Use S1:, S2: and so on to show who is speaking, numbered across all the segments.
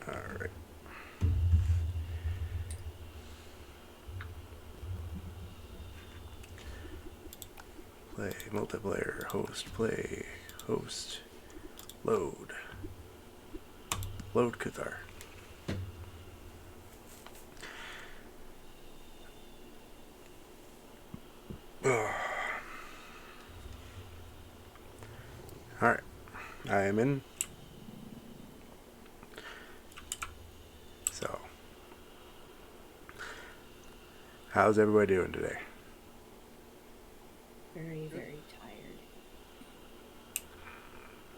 S1: Alright. Play, multiplayer, host, play, host, load. Load Cathar. Alright. I am in. So, how's everybody doing today?
S2: Very, very tired.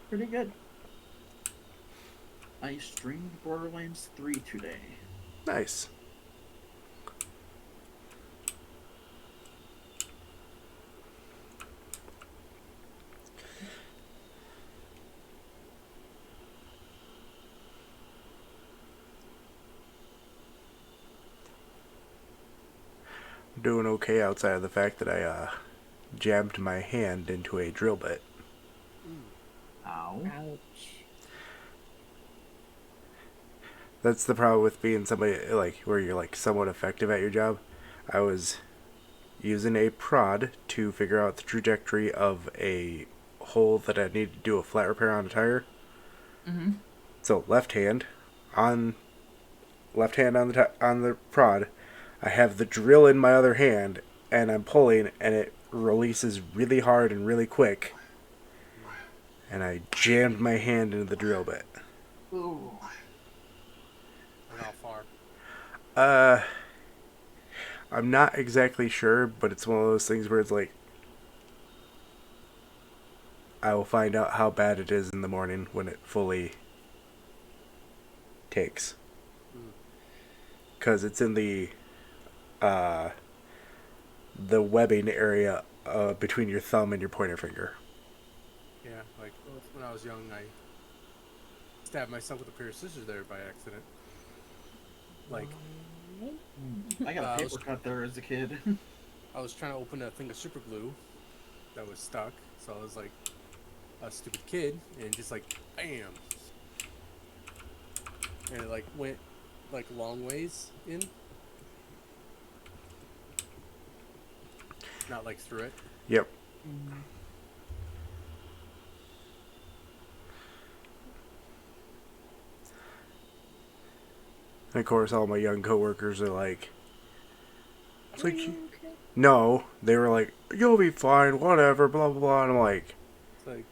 S3: Pretty good. I streamed Borderlands 3 today.
S1: Nice. Doing okay outside of the fact that I jammed my hand into a drill bit.
S3: Ow.
S2: Ouch.
S1: That's the problem with being somebody like where you're like somewhat effective at your job. I was using a prod to figure out the trajectory of a hole that I needed to do a flat repair on a tire.
S3: Mm-hmm.
S1: So left hand on the prod. I have the drill in my other hand, and I'm pulling, and it releases really hard and really quick. And I jammed my hand into the drill bit.
S3: Ooh.
S4: And how far?
S1: I'm not exactly sure, but it's one of those things where it's like, I will find out how bad it is in the morning when it fully takes. Because it's in the webbing area between your thumb and your pointer finger.
S4: Yeah, like when I was young, I stabbed myself with a pair of scissors there by accident. Like,
S3: I got a
S4: I
S3: paper
S4: was-
S3: cut there as a kid.
S4: I was trying to open a thing of super glue that was stuck, so I was like a stupid kid, and just like, bam! And it like went like long ways in. Not like through it.
S1: Yep. And of course, all my young coworkers are like, it's like,
S2: Okay.
S1: no. They were like, you'll be fine, whatever, blah, blah, blah. And I'm like,
S4: It's like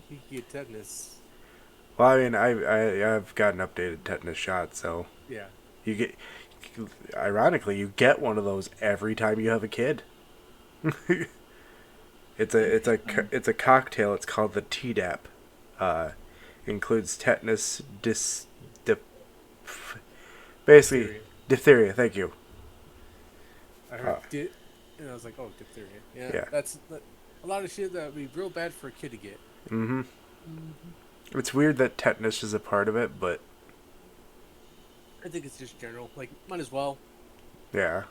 S4: you get tetanus.
S1: well, I mean, I've got an updated tetanus shot, so
S4: Yeah.
S1: you get, ironically, you get one of those every time you have a kid. It's a cocktail. It's called the Tdap. Includes tetanus, basically
S4: Diphtheria.
S1: diphtheria. Thank you.
S4: I heard and I was like, oh, diphtheria. Yeah.
S1: Yeah.
S4: That's a lot of shit that would be real bad for a kid to get.
S1: Mm-hmm. It's weird that tetanus is a part of it, but
S4: I think it's just general. Like, might as well.
S1: yeah.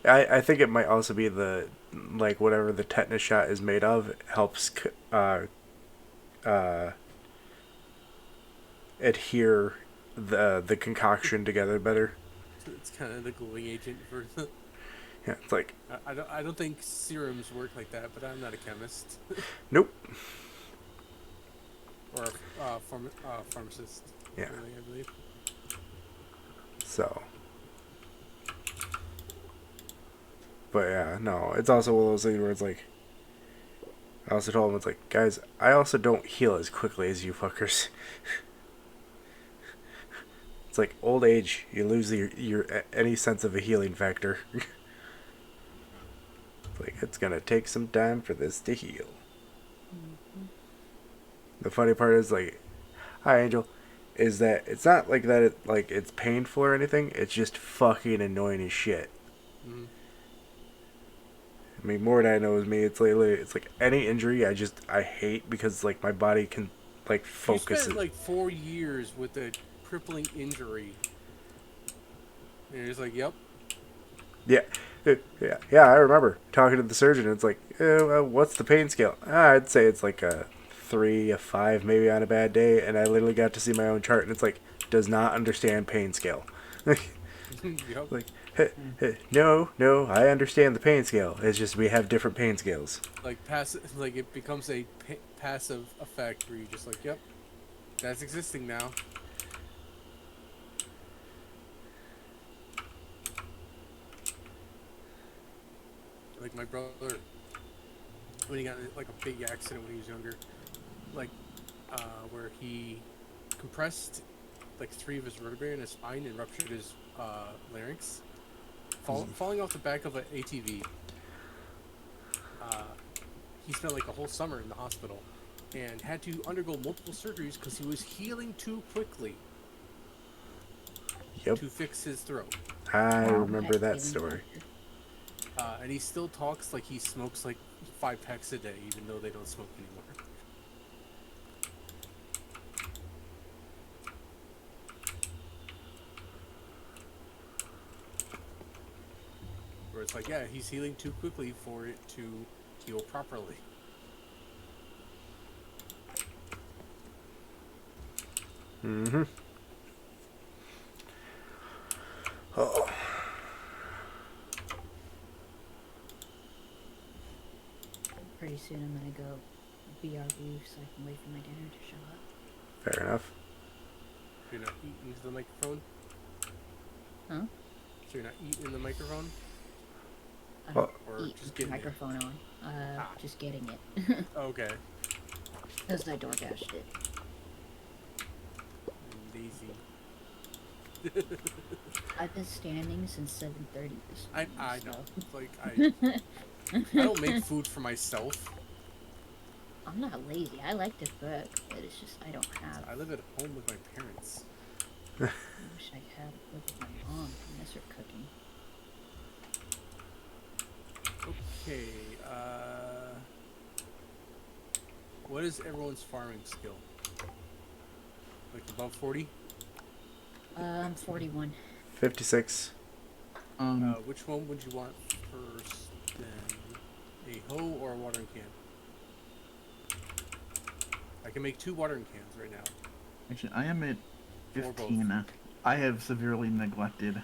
S1: I think it might also be the like whatever the tetanus shot is made of helps adhere the concoction together better.
S4: It's kind of the gluing agent for.
S1: Yeah, it's like
S4: I don't think serums work like that, but I'm not a chemist
S1: nope.
S4: or a pharmacist.
S1: Yeah.
S4: Really, I believe.
S1: So, but yeah, no, it's also one of those things where it's like, I also told him it's like, guys, I also don't heal as quickly as you fuckers. It's like old age, you lose your any sense of a healing factor. It's like it's gonna take some time for this to heal. The funny part is like, hi Angel, is that it's not like that it's painful or anything. It's just fucking annoying as shit.
S4: Mm-hmm.
S1: I mean, Mordai knows me. It's like any injury I hate because like my body can like focus.
S4: You spent like 4 years with a crippling injury, and you're just like, yep.
S1: Yeah, yeah. I remember talking to the surgeon. It's like, what's the pain scale? I'd say it's like a 3, a 5, maybe on a bad day. And I literally got to see my own chart, and it's like, does not understand pain scale.
S4: Yep.
S1: Like, no, I understand the pain scale. It's just we have different pain scales.
S4: Like passive, like it becomes a passive effect where you just like, yep, that's existing now. Like my brother, when he got in, like a big accident when he was younger, like where he compressed like 3 of his vertebrae in his spine and ruptured his larynx, falling off the back of an ATV. He spent like a whole summer in the hospital and had to undergo multiple surgeries because he was healing too quickly
S1: Yep,
S4: to fix his throat.
S1: I
S3: Wow.
S1: remember that story.
S4: And he still talks like he smokes like 5 packs a day, even though they don't smoke anymore. Where it's like, yeah, he's healing too quickly for it to heal properly.
S1: Mm-hmm. Oh.
S2: Pretty soon I'm gonna go BRB so I can wait for my dinner to show up.
S1: Fair enough.
S4: You're not eating into the microphone?
S2: Huh?
S4: So you're not eating the microphone?
S2: I
S1: Well-
S2: don't
S4: Or
S2: eat
S4: just
S2: with the
S4: getting it?
S2: microphone on. Just getting it.
S4: Okay.
S2: Because I DoorDashed it.
S4: Lazy.
S2: I've been standing since 7:30 this
S4: I
S2: morning.
S4: know.
S2: so-
S4: It's like I don't make food for myself.
S2: I'm not lazy. I like to cook, but it's just I don't have.
S4: I live at home with my parents.
S2: I wish I had lived with my mom. I miss her cooking.
S4: Okay, what is everyone's farming skill? Like above 40?
S2: I'm 41.
S1: 56.
S4: Which one would you want first then? A hoe or a watering can? I can make 2 watering cans right now.
S3: Actually, I am at
S4: Or both.
S3: 15. I have severely neglected.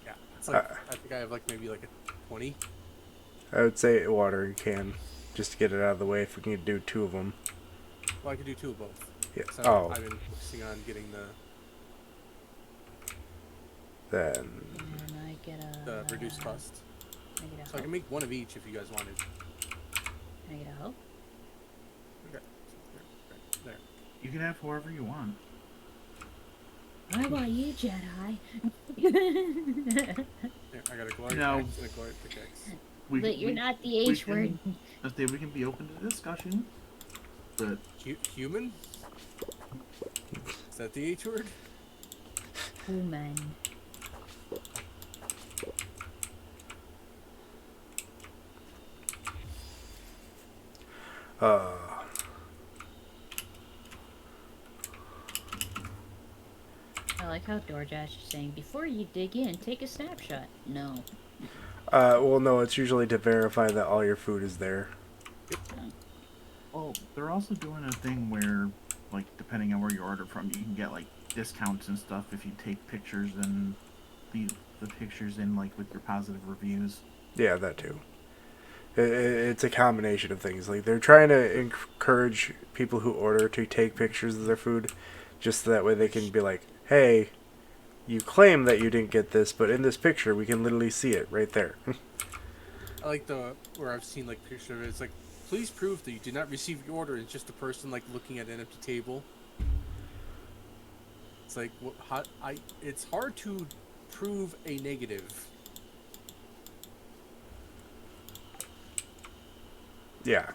S4: Yeah. It's like, I think I have like maybe like a 20.
S1: I would say a watering can, just to get it out of the way if we can do 2 of them.
S4: Well, I could do 2 of both.
S1: Yeah.
S4: So
S1: Oh,
S4: I've been focusing on getting
S1: then
S2: And I get a.
S4: the reduced cost.
S2: I get a
S4: So I can
S2: hoe.
S4: make 1 of each if you guys wanted.
S2: Can I get a hoe?
S4: Okay. There.
S3: You can have whoever you want.
S2: I want you, Jedi.
S4: There. I got a glorious
S3: No.
S4: axe and a glorious pickaxe.
S2: But you're not the H word.
S3: I say we can be open to discussion, but
S4: Human? Is that the H word?
S2: Human.
S1: uh,
S2: I like how DoorDash is saying, before you dig in, take a snapshot. No.
S1: well, no, it's usually to verify that all your food is there.
S3: well, they're also doing a thing where, like, depending on where you order from, you can get like discounts and stuff if you take pictures and the pictures in like with your positive reviews.
S1: Yeah, that too. It's a combination of things. Like they're trying to encourage people who order to take pictures of their food, just so that way they can be like, "Hey, you claim that you didn't get this, but in this picture we can literally see it right there."
S4: I like the where I've seen like picture of it. It's like, please prove that you did not receive your order. It's just a person like looking at an empty table. It's like it's hard to prove a negative.
S1: Yeah.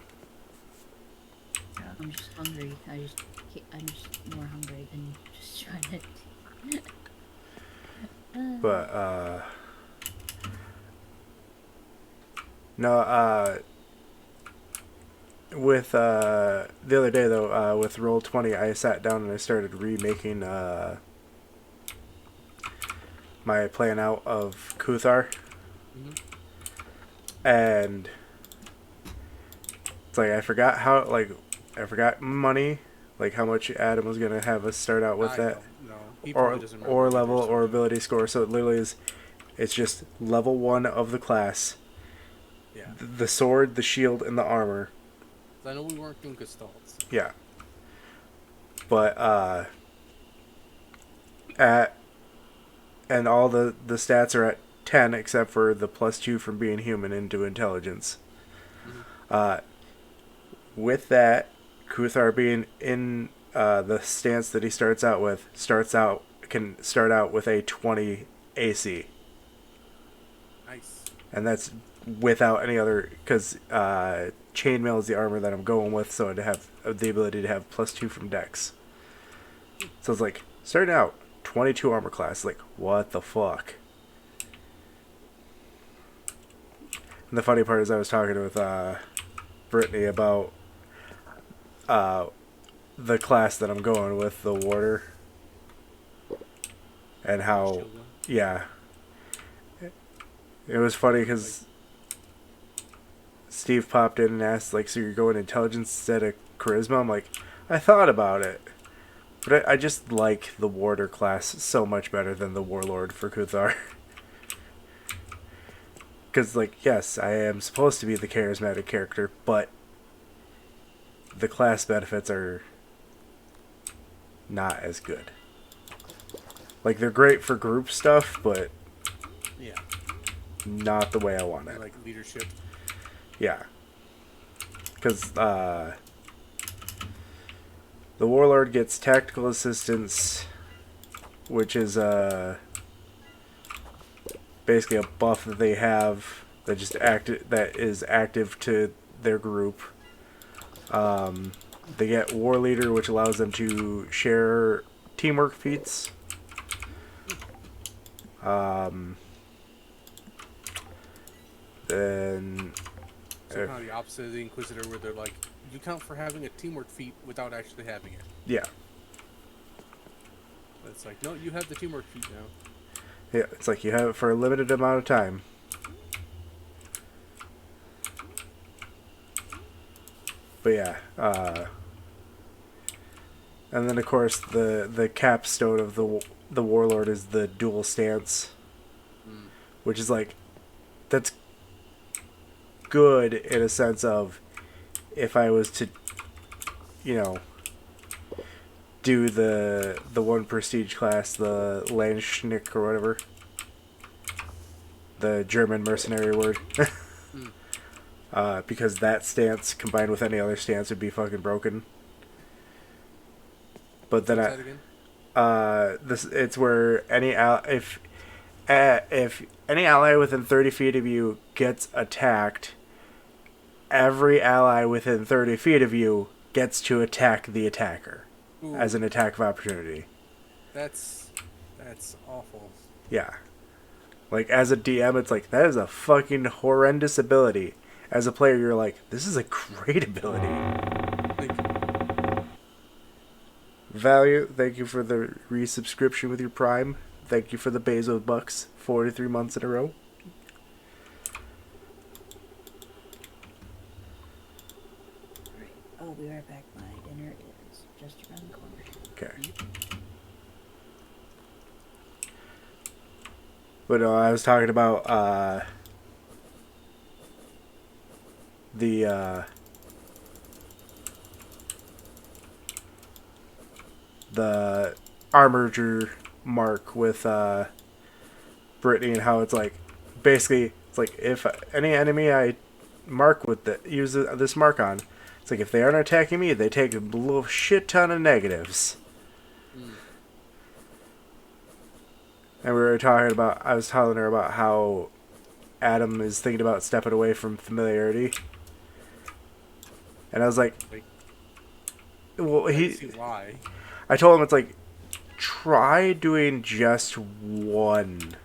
S3: Yeah.
S2: I'm just hungry. I'm just more hungry than just trying to.
S1: But no, with the other day though, with Roll20, I sat down and I started remaking my plan out of Kuthar,
S4: Mhm.
S1: and it's like I forgot money, like how much Adam was gonna have us start out with
S4: I
S1: that.
S4: don't know. He
S1: or
S4: probably doesn't remember
S1: or
S4: either,
S1: level
S4: so-
S1: or ability score. So it literally is. It's just level 1 of the class.
S4: Yeah.
S1: The sword, the shield, and the armor.
S4: I know we weren't doing gestalts.
S1: Yeah. But at and all the stats are at 10 except for the +2 from being human into intelligence. With that, Kuthar being in the stance that he starts out with, can start out with a 20 AC,
S4: Nice.
S1: and that's without any other, because chainmail is the armor that I'm going with, so I'd have the ability to have +2 from Dex. So it's like starting out 22 armor class, like what the fuck. And the funny part is I was talking with Brittany about the class that I'm going with, the warder, and how
S4: Shield one.
S1: yeah, it was funny because Steve popped in and asked, like, so you're going intelligence instead of charisma? I'm like, I thought about it, but I just like the warder class so much better than the warlord for Kuthar. Because, like, yes, I am supposed to be the charismatic character, but the class benefits are not as good. Like, they're great for group stuff, but
S4: Yeah.
S1: not the way I want
S4: And,
S1: it.
S4: like leadership.
S1: Yeah. Because the warlord gets tactical assistance, which is basically a buff that they have that is active to their group. They get war leader, which allows them to share teamwork feats. Then
S4: So kind of the opposite of the Inquisitor, where they're like, you count for having a teamwork feat without actually having it.
S1: yeah,
S4: But it's like, no, you have the teamwork feat now.
S1: yeah, it's like you have it for a limited amount of time. But yeah, and then of course the capstone of the warlord is the dual stance, which is like, that's good in a sense of, if I was to, do the one prestige class, the Landschnick or whatever, the German mercenary word. Because that stance combined with any other stance would be fucking broken. But then
S4: What's that again?
S1: it's where if any ally within 30 feet of you gets attacked, every ally within 30 feet of you gets to attack the attacker
S4: Ooh,
S1: as an attack of opportunity.
S4: that's awful.
S1: Yeah. Like, as a DM, it's like, that is a fucking horrendous ability. As a player, you're like, this is a great ability.
S4: Like,
S1: Value, thank you for the resubscription with your Prime. Thank you for the Bezos bucks, 43 months in a row.
S2: Alright, I'll be right back. My dinner is just around the corner.
S1: Okay. But no, I was talking about the armorer mark with Brittany, and how it's like, basically, it's like, if any enemy I mark with use this mark on, it's like, if they aren't attacking me, they take a little shit ton of negatives. And I was telling her about how Adam is thinking about stepping away from familiarity. And I was like, well,
S4: I can see why.
S1: I told him, it's like, try doing just one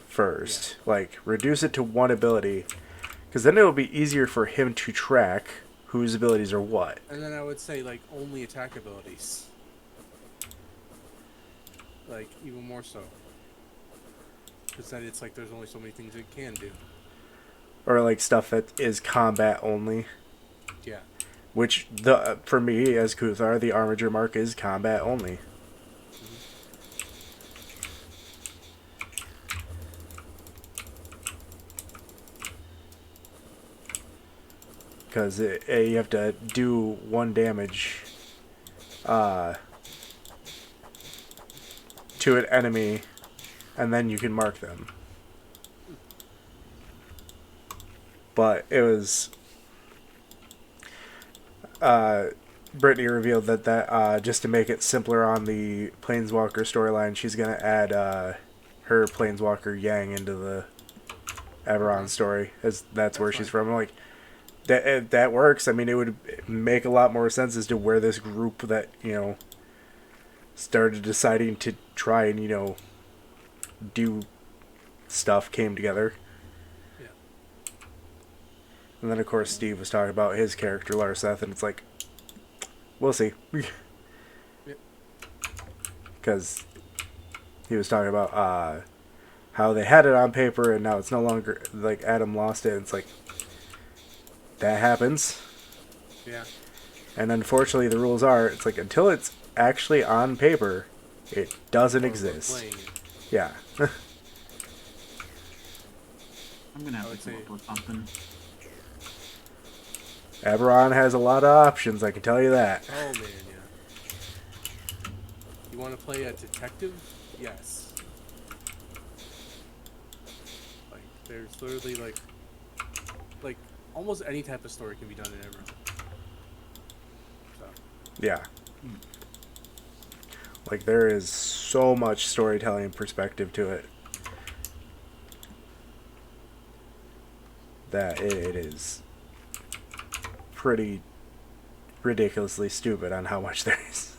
S1: first.
S4: Yeah.
S1: Like, reduce it to one ability. Because then it'll be easier for him to track whose abilities are what.
S4: And then I would say, like, only attack abilities. Like, even more so. Because then it's like there's only so many things it can do.
S1: Or, like, stuff that is combat only.
S4: Yeah.
S1: Which, for me, as Kuthar, the armature mark is combat only. because you have to do 1 damage to an enemy, and then you can mark them. But it was Brittany revealed that just to make it simpler on the Planeswalker storyline, she's gonna add her Planeswalker Yang into the Eberron story, as that's where she's from. I'm like, that works. I mean, it would make a lot more sense as to where this group that, started deciding to try and, do stuff came together.
S4: Yeah.
S1: And then, of course, Steve was talking about his character, Larseth, and it's like, we'll see. Because he was talking about how they had it on paper and now it's no longer, like, Adam lost it. And it's like, that happens.
S4: Yeah.
S1: And unfortunately, the rules are, it's like, until it's actually on paper, it doesn't exist.
S4: Playing it.
S1: Yeah.
S3: I'm gonna have
S4: would
S3: to come
S4: say-
S3: up with something.
S1: Eberron has a lot of options, I can tell you that.
S4: Oh man, yeah. You want to play a detective? Yes. Like, there's literally like almost any type of story can be done in Emerald. So,
S1: Yeah. Like, there is so much storytelling perspective to it that it is pretty ridiculously stupid on how much there is.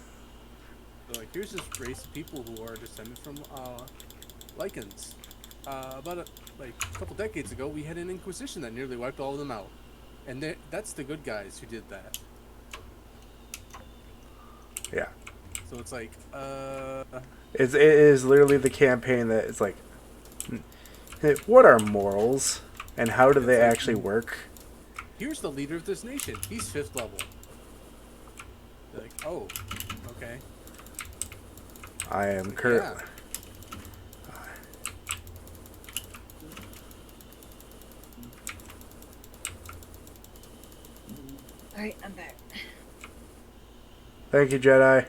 S4: so like, here's this race of people who are descended from Lycans. About a couple decades ago, we had an Inquisition that nearly wiped all of them out, and that's the good guys who did that.
S1: Yeah.
S4: So it's like,
S1: It is literally the campaign that is like, what are morals and how do they actually work?
S4: here's the leader of this nation. He's 5th level. They're like, oh, okay.
S1: I am
S4: Yeah.
S1: currently.
S2: Alright, I'm back.
S1: Thank you, Jedi.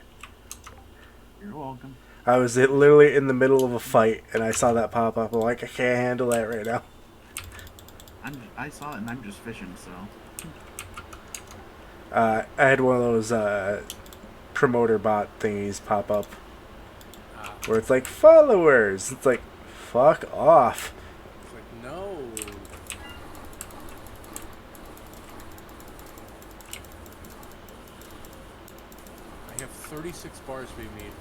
S3: You're welcome.
S1: I was literally in the middle of a fight and I saw that pop up. I'm like, I can't handle that right now.
S3: I saw it and I'm just fishing, so.
S1: I had one of those promoter bot thingies pop up where it's like followers. It's like, fuck off.
S4: It's like, no. I have 36 bars being made.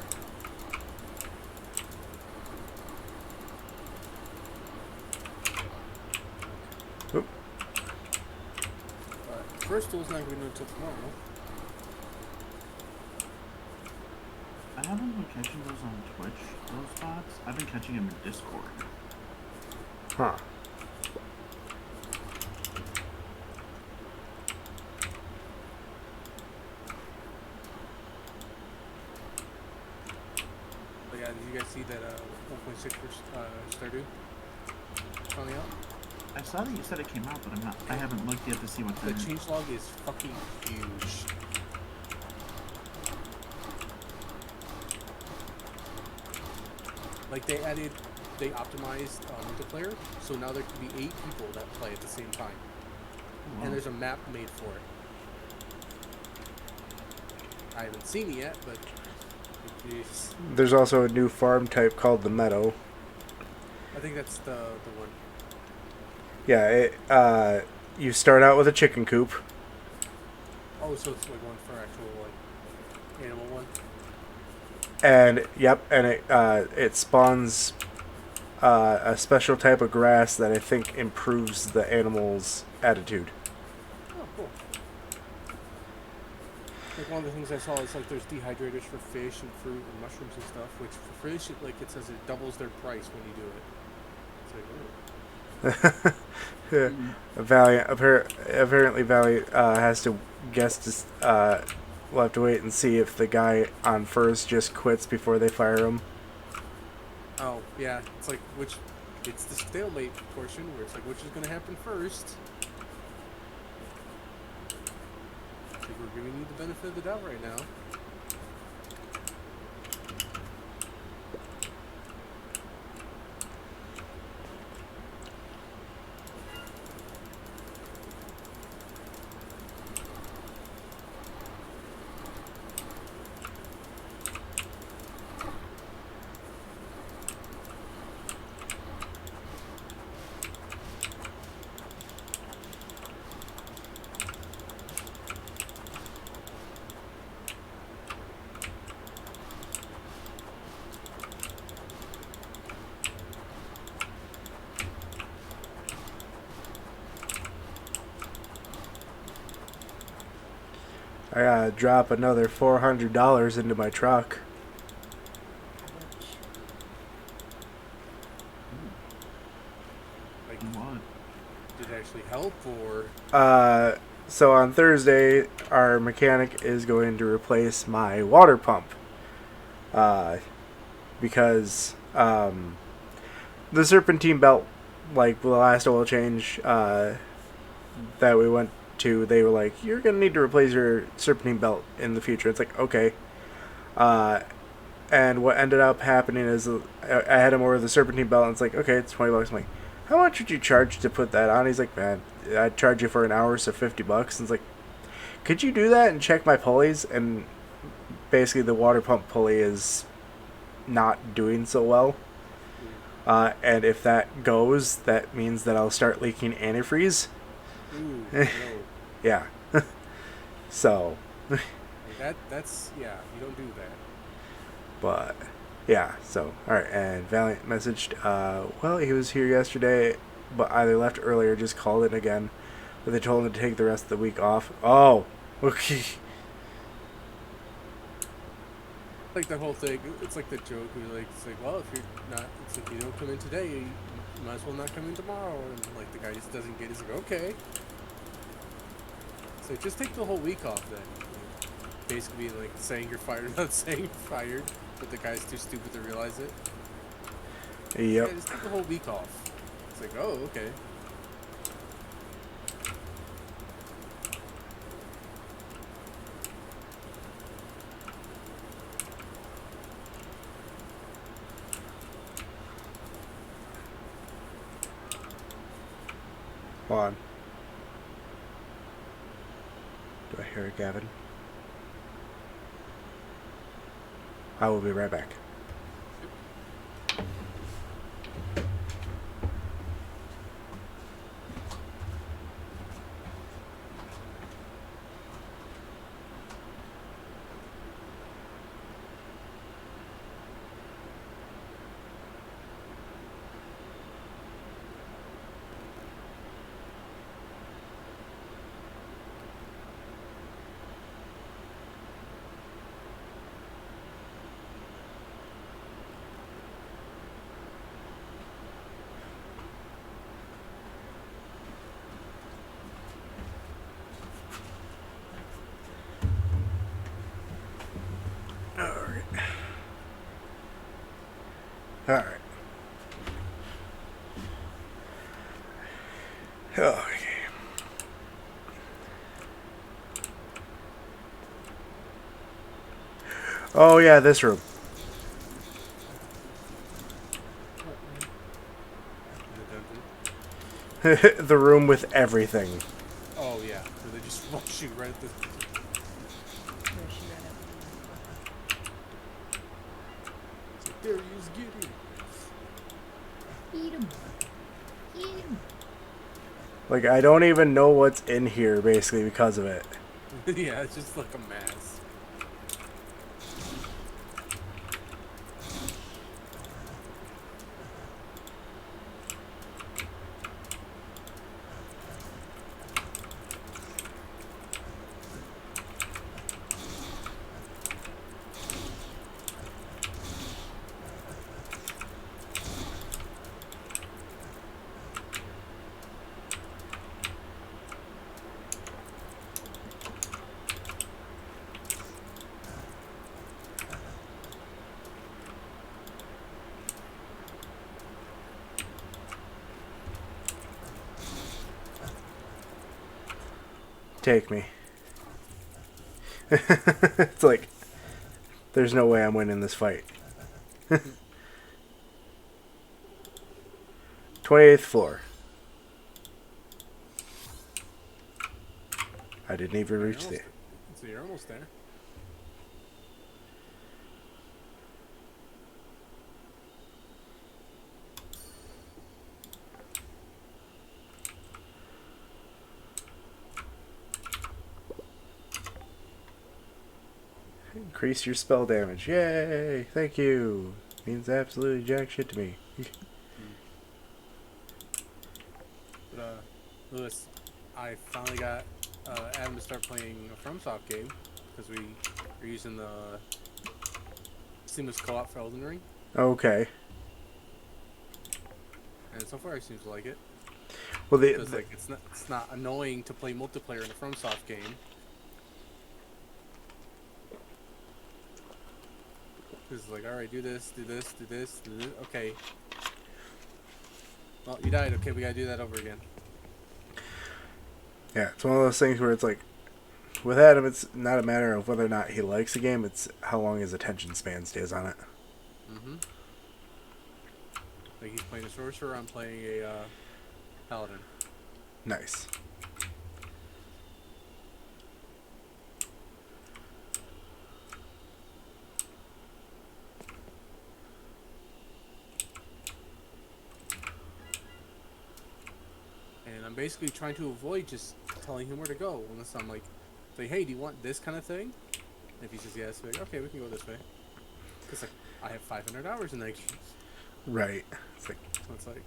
S1: Oop.
S4: First duel's not going to be until tomorrow.
S3: I haven't been catching those on Twitch, those bots. I've been catching them in Discord.
S1: Huh.
S4: But yeah, did you guys see that 1.6 for Stardew? Finally out?
S3: I saw that you said it came out, but I haven't looked yet to see what's
S4: The
S3: in it.
S4: changelog is fucking huge. Like they optimized multiplayer, so now there can be 8 people that play at the same time,
S3: Oh, wow.
S4: and there's a map made for it. I haven't seen it yet, but it is.
S1: There's also a new farm type called the Meadow.
S4: I think that's the one.
S1: Yeah, you start out with a chicken coop.
S4: Oh, so it's like one for actual like animal one.
S1: And yep, and it spawns a special type of grass that I think improves the animal's attitude.
S4: Oh, cool. Like one of the things I saw is like there's dehydrators for fish and fruit and mushrooms and stuff. Which for fish, it says it doubles their price when you do it. It's like, oh.
S1: Valiant apparently Valiant has to guess. We'll have to wait and see if the guy on first just quits before they fire him.
S4: Oh, yeah. It's like it's the stalemate portion where it's like which is gonna happen first. we're giving you the benefit of the doubt right now.
S1: I gotta drop another $400 into my truck.
S2: Ouch.
S4: Like,
S3: What?
S4: did it actually help, or
S1: So on Thursday, our mechanic is going to replace my water pump. Because the serpentine belt, like the last oil change that we went to, they were like, "You're gonna need to replace your serpentine belt in the future." It's like, okay. And what ended up happening is I had him order the serpentine belt, and it's like, okay, it's $20. I'm like, how much would you charge to put that on? He's like, man, I'd charge you for an hour, so $50. And it's like, could you do that and check my pulleys? And basically, the water pump pulley is not doing so well. And if that goes, that means that I'll start leaking antifreeze.
S4: ooh, no.
S1: Yeah. So,
S4: Like that's yeah, you don't do that.
S1: but yeah, so alright, and Valiant messaged, well, he was here yesterday, but either left early or just called in again. But they told him to take the rest of the week off. Oh, okay.
S4: Like the whole thing, it's like the joke. It's like, well, if you're not, it's like you don't come in today, you might as well not come in tomorrow. And like the guy just doesn't get it. He's like, okay. So just take the whole week off then. Like, basically, like saying you're fired, not saying you're fired, but the guy's too stupid to realize it.
S1: Yep.
S4: Yeah, just take the whole week off. It's like, oh, okay.
S1: Hold on. Do I hear it, Gavin? I will be right back. Alright. Okay. Oh yeah, this room.
S4: The dungeon.
S1: The room with everything.
S4: Oh yeah, so they just rush you right at the.
S2: Where she read it.
S4: It's like, there he is, get
S2: Eat him. Eat him.
S1: Like, I don't even know what's in here, basically, because of it.
S4: him. Yeah, it's just like a mass.
S1: Take me. It's like, there's no way I'm winning this fight. 28th floor. I didn't even
S4: You're
S1: reach
S4: almost,
S1: the...
S4: so you're almost there.
S1: Increase your spell damage. Yay! Thank you. Means absolutely jack shit to me.
S4: But Lewis, I finally got Adam to start playing a FromSoft game because we are using the seamless co-op for Elden Ring,
S1: Okay.
S4: and so far he seems to like it.
S1: Well,
S4: Because like it's not annoying to play multiplayer in a FromSoft game. It's like, all right, do this, do this, do this, do this. Okay. Well, you died. Okay, we gotta do that over again.
S1: yeah, it's one of those things where it's like, with Adam, it's not a matter of whether or not he likes the game, it's how long his attention span stays on it.
S4: Mm-hmm. Like he's playing a sorcerer, I'm playing a paladin.
S1: Nice.
S4: And I'm basically trying to avoid just telling him where to go unless I'm like, hey, do you want this kind of thing? And if he says yes, like, okay, we can go this way. Because like I have 500 hours in that game,
S1: Right. It's like,
S4: so it's like,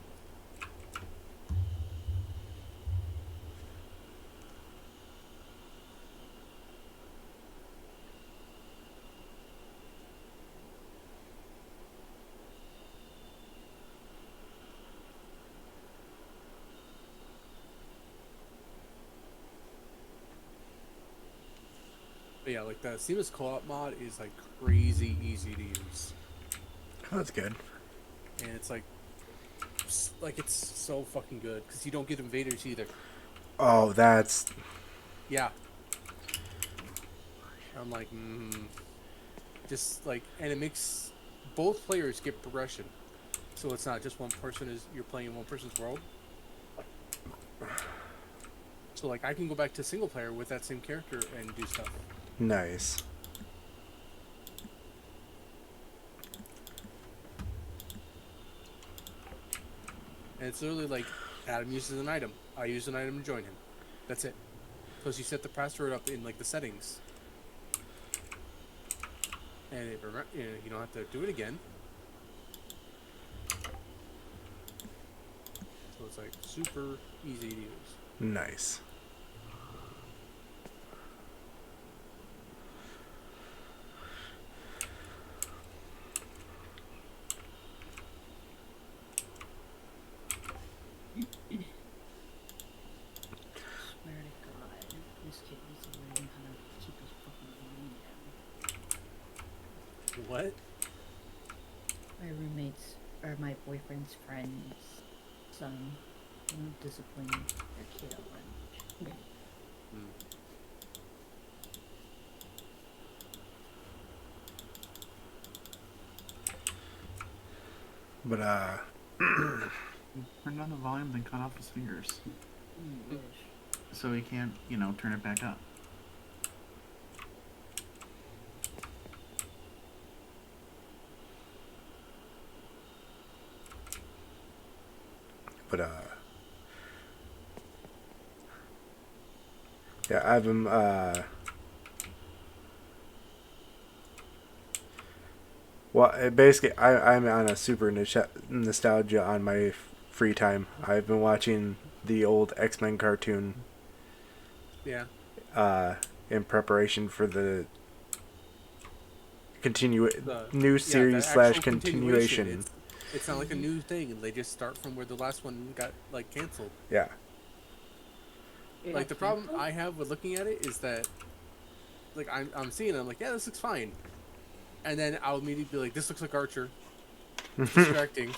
S4: but yeah, like the seamless co-op mod is like crazy easy to use,
S1: oh, that's good.
S4: and it's like it's so fucking good because you don't get invaders either.
S1: Oh, that's...
S4: Yeah. I'm like, just like, and it makes both players get progression, so it's not just one person is you're playing one person's world. So like, I can go back to single player with that same character and do stuff.
S1: Nice.
S4: And it's literally like, Adam uses an item, I use an item to join him. That's it. Because you set the password up in like the settings, and you don't have to do it again. So it's like super easy to use.
S1: Nice.
S2: Swear to God, this kid needs to learn how to keep his fucking volume down.
S4: What?
S2: My roommate's, or my boyfriend's friend's son, discipline their kid over lunch.
S1: But,
S3: Turn down the volume, then cut off his fingers,
S2: Wish.
S3: so he can't, turn it back up.
S1: but, yeah, I've been, well, basically, I'm on a super nostalgia on my free time. I've been watching the old X-Men cartoon
S4: Yeah.
S1: in preparation for the new
S4: Yeah,
S1: series
S4: the
S1: slash
S4: actual
S1: continuation.
S4: It's not like a new thing, and they just start from where the last one got like canceled.
S1: Yeah.
S4: Like the problem I have with looking at it is that, like I'm seeing it, I'm like, yeah, this looks fine, and then I'll immediately be like, this looks like Archer, distracting.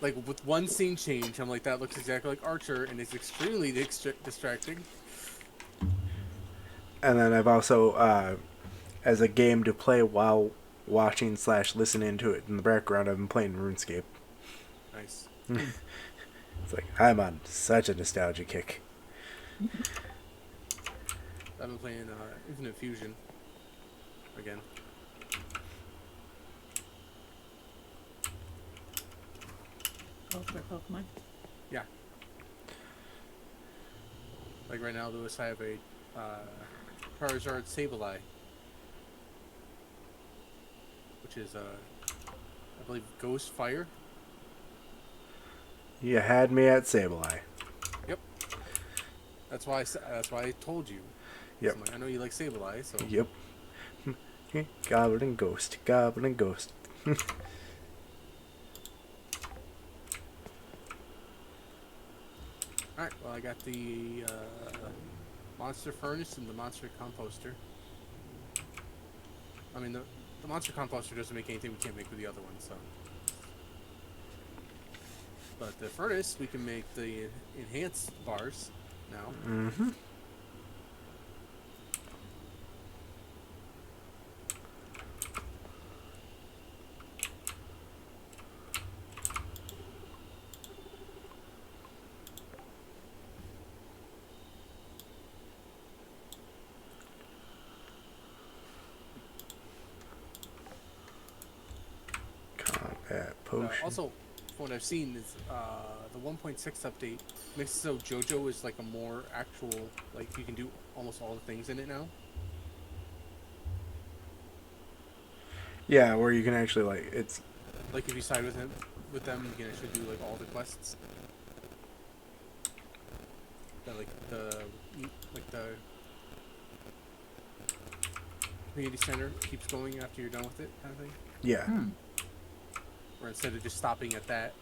S4: Like with one scene change, I'm like, that looks exactly like Archer, and it's extremely distracting.
S1: And then I've also, as a game to play while watching / listening to it in the background, I've been playing RuneScape.
S4: Nice.
S1: It's like I'm on such a nostalgia kick.
S4: I've been playing Infinite Fusion again.
S2: Oh, for Pokemon.
S4: Yeah. Like right now, Lewis, I have a Charizard Sableye, which is I believe Ghost Fire.
S1: You had me at Sableye.
S4: Yep. That's why I told you.
S1: Yep.
S4: So I'm like, I know you like Sableye, so.
S1: Yep. Goblin and Ghost. Goblin and Ghost.
S4: Alright, well, I got the Monster Furnace and the Monster Composter. I mean, the Monster Composter doesn't make anything we can't make with the other one, so. But the Furnace, we can make the enhanced bars now.
S1: Mm-hmm. Combat potion.
S4: Also, from what I've seen is the 1.6 update makes it so JoJo is like a more actual, like you can do almost all the things in it now.
S1: Yeah, where you can actually like it's.
S4: Like if you side with them, you can actually do like all the quests. That like the community center keeps going after you're done with it, kind of thing.
S1: Yeah.
S4: Or instead of just stopping at that.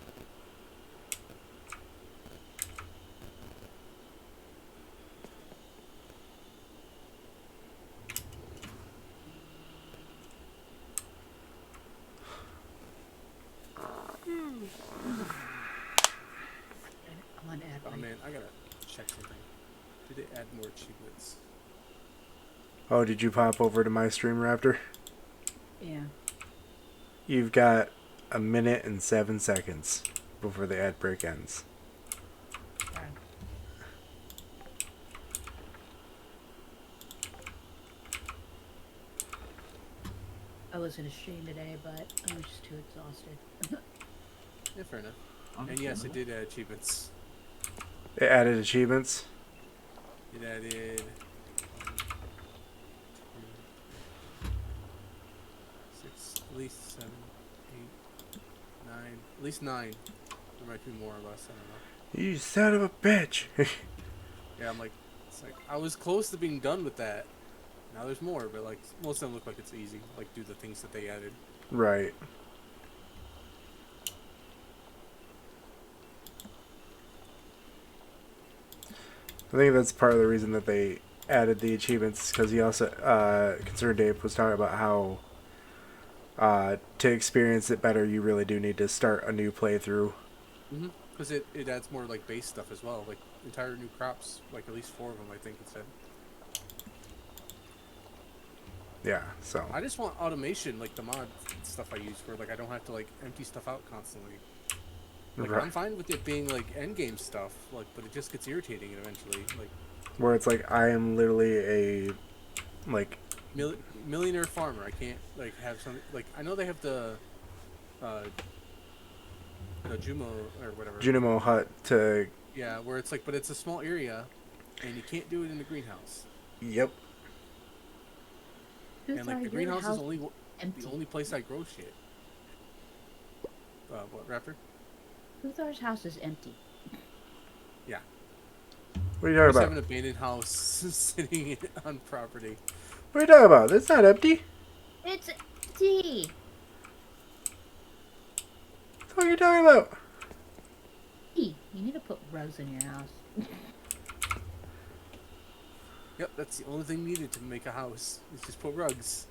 S2: I'm on ad
S4: Oh
S2: break.
S4: man, I gotta check something. Did they add more achievements?
S1: Oh, did you pop over to my stream, Raptor?
S2: Yeah.
S1: You've got 1 minute and 7 seconds before the ad break ends.
S2: Sorry. I was in a stream today, but I was just too exhausted.
S4: Yeah, fair enough. And yes, it did add achievements.
S1: It added achievements.
S4: It added 6, at least 7, 8, 9, at least 9. There might be more or less. I don't know.
S1: You son of a bitch!
S4: Yeah, I'm like, it's like I was close to being done with that. Now there's more, but like most of them look like it's easy. Like do the things that they added.
S1: Right. I think that's part of the reason that they added the achievements, because he also, Concerned Ape was talking about how to experience it better, you really do need to start a new playthrough.
S4: Because it adds more like base stuff as well, like entire new crops, like at least 4 of them I think it said.
S1: Yeah, so.
S4: I just want automation, like the mod stuff I use for like I don't have to like empty stuff out constantly. Like
S1: Right.
S4: I'm fine with it being like end game stuff, like but it just gets irritating eventually. Like
S1: Where it's like, I am literally a, like,
S4: millionaire farmer. I can't like have some like I know they have the Jumo or whatever.
S1: Junimo hut to,
S4: Yeah, where it's like, but it's a small area, and you can't do it in the greenhouse.
S1: yep.
S4: And like the greenhouse is only
S2: empty.
S4: the only place I grow shit. What, Raptor?
S2: Luthar's house is empty.
S4: Yeah.
S1: What are you
S4: I just
S1: talking
S4: have an
S1: about?
S4: abandoned house sitting on property.
S1: What are you talking about? It's not empty.
S2: It's empty.
S1: What are you talking about?
S2: You need to put rugs in your house.
S4: Yep, that's the only thing needed to make a house. Is just put rugs.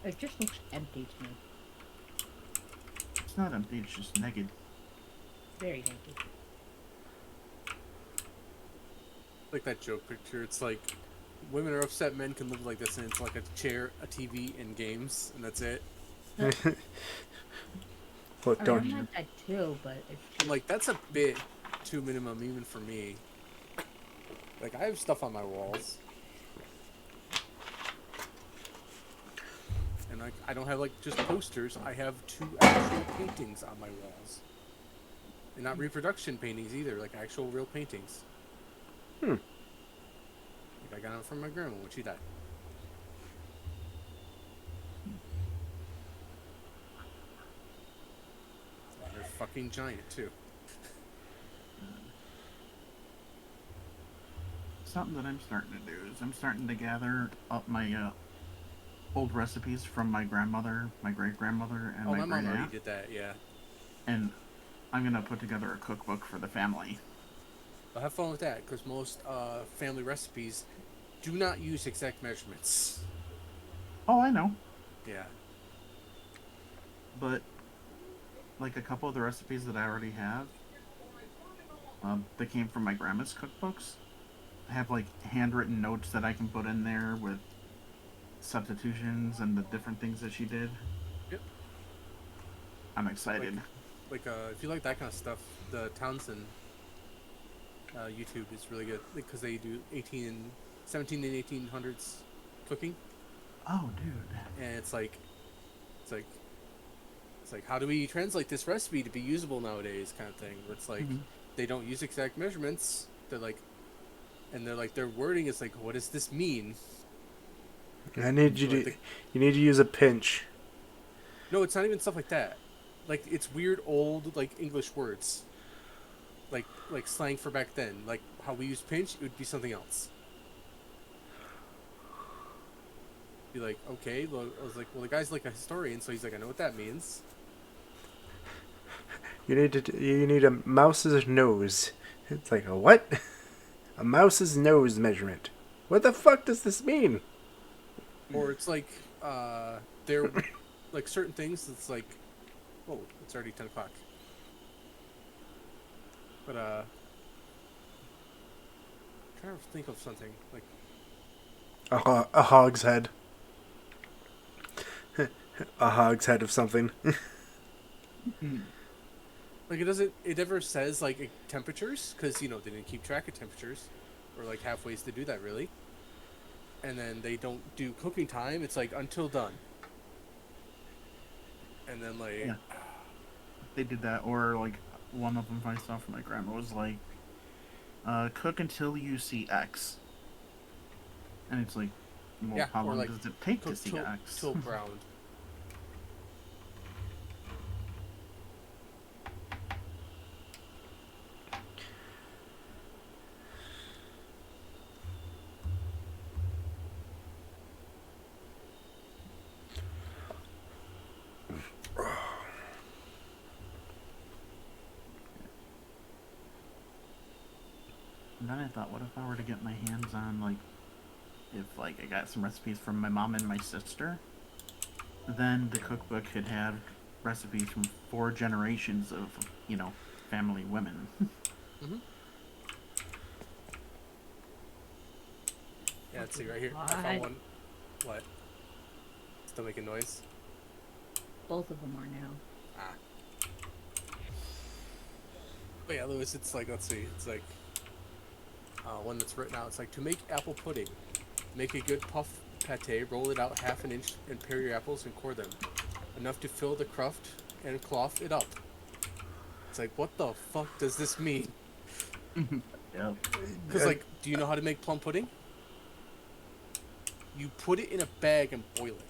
S2: It just looks empty to me.
S3: It's not empty, it's just naked.
S2: Very empty.
S4: like that joke picture. It's like women are upset men can live like this, and it's like a chair, a TV, and games, and that's it.
S1: Look,
S2: I mean, I'm
S1: don't.
S2: like that too, but it's
S4: I'm
S2: just
S4: like, that's a bit too minimum even for me. Like, I have stuff on my walls. And like, I don't have like just posters. I have 2 actual paintings on my walls. And not reproduction paintings either, like actual real paintings. Like I got them from my grandma when she died. And they're fucking giant too.
S3: Something that I'm starting to do is I'm starting to gather up my old recipes from my grandmother, my great grandmother, and
S4: Oh,
S3: my
S4: my mom
S3: great
S4: already
S3: aunt,
S4: did that, yeah.
S3: and I'm gonna put together a cookbook for the family.
S4: But have fun with that, because most family recipes do not use exact measurements.
S3: Oh, I know,
S4: Yeah.
S3: but like a couple of the recipes that I already have, that came from my grandma's cookbooks. I have like handwritten notes that I can put in there with substitutions and the different things that she did.
S4: Yep.
S3: I'm excited.
S4: Like, if you like that kind of stuff, the Townsend YouTube is really good because they do 17 and 1800s cooking,
S3: Oh, dude.
S4: and it's like, it's like, how do we translate this recipe to be usable nowadays, kind of thing. Where it's like
S3: Mhm.
S4: they don't use exact measurements. They're like, and they're like their wording is like, what does this mean?
S1: I need you
S4: Like
S1: to.
S4: the,
S1: You need to use a pinch.
S4: no, it's not even stuff like that. Like it's weird old like English words. Like slang for back then. Like how we use pinch, it would be something else. Be like, okay, well, I was like, well, the guy's like a historian, so he's like, I know what that means.
S1: You need to. You need a mouse's nose. It's like a what? A mouse's nose measurement. What the fuck does this mean?
S4: Or it's like, they're like certain things. It's like, oh, it's already 10 o'clock. But trying to think of something like,
S1: A hog's head. A hog's head of something.
S4: like it doesn't. It never says like temperatures because they didn't keep track of temperatures, or like have ways to do that really. And then they don't do cooking time. It's like until done. And then like,
S3: Yeah. They did that, or like one of them I saw from my grandma was like, cook until you see X. And it's like, well,
S4: Yeah,
S3: how
S4: or
S3: long
S4: like,
S3: does it take to
S4: cook
S3: see X?
S4: till browned.
S3: And then I thought, what if I were to get my hands on, like, if, like, I got some recipes from my mom and my sister, then the cookbook could have recipes from 4 generations of, family women.
S4: Mm-hmm. Yeah, let's see right here. I
S2: What?
S4: found one. What? Still making noise?
S2: both of them are now.
S4: Ah. But yeah, Lewis, it's like, let's see, it's like one that's written out. It's like, to make apple pudding, make a good puff pate, roll it out 1/2 inch, and pare your apples and core them. Enough to fill the cruft and cloth it up. It's like, what the fuck does this mean?
S3: Yep.
S4: Because, like, do you know how to make plum pudding? You put it in a bag and boil it.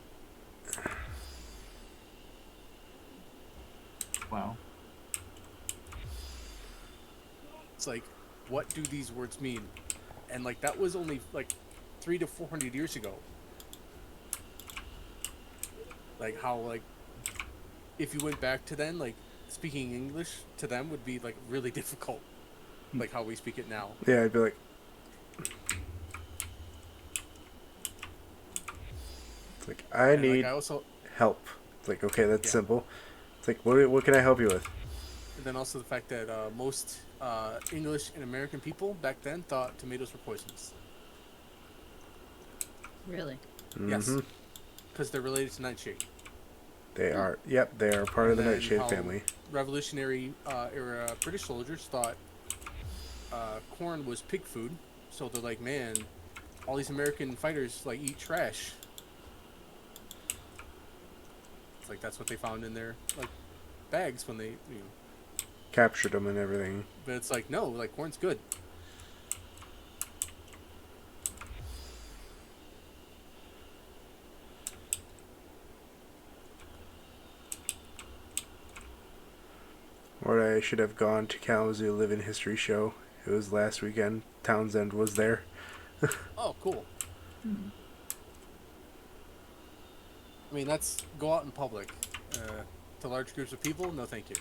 S3: Wow.
S4: It's like, what do these words mean? And like that was only like 300 to 400 years ago. Like how like if you went back to then, like speaking English to them would be like really difficult, like how we speak it now.
S1: Yeah, I'd be like. It's like I
S4: And,
S1: need
S4: like, I also,
S1: help. It's like okay, that's
S4: Yeah.
S1: simple. It's like what can I help you with?
S4: and then also the fact that most English and American people back then thought tomatoes were poisonous.
S2: Really?
S4: Yes,
S1: Mm-hmm.
S4: because they're related to nightshade.
S1: They are. Yep, they are part of
S4: And
S1: the
S4: then
S1: nightshade
S4: how
S1: family.
S4: Revolutionary era British soldiers thought corn was pig food, so they're like, man, all these American fighters like eat trash. It's like that's what they found in their like bags when they, you know.
S1: Captured them and everything.
S4: But it's like no, like corn's good.
S1: Or I should have gone to Kalamazoo Live-In History Show. It was last weekend. Townsend was there.
S4: Oh, cool.
S3: Hmm.
S4: I mean, that's go out in public to large groups of people. No, thank you.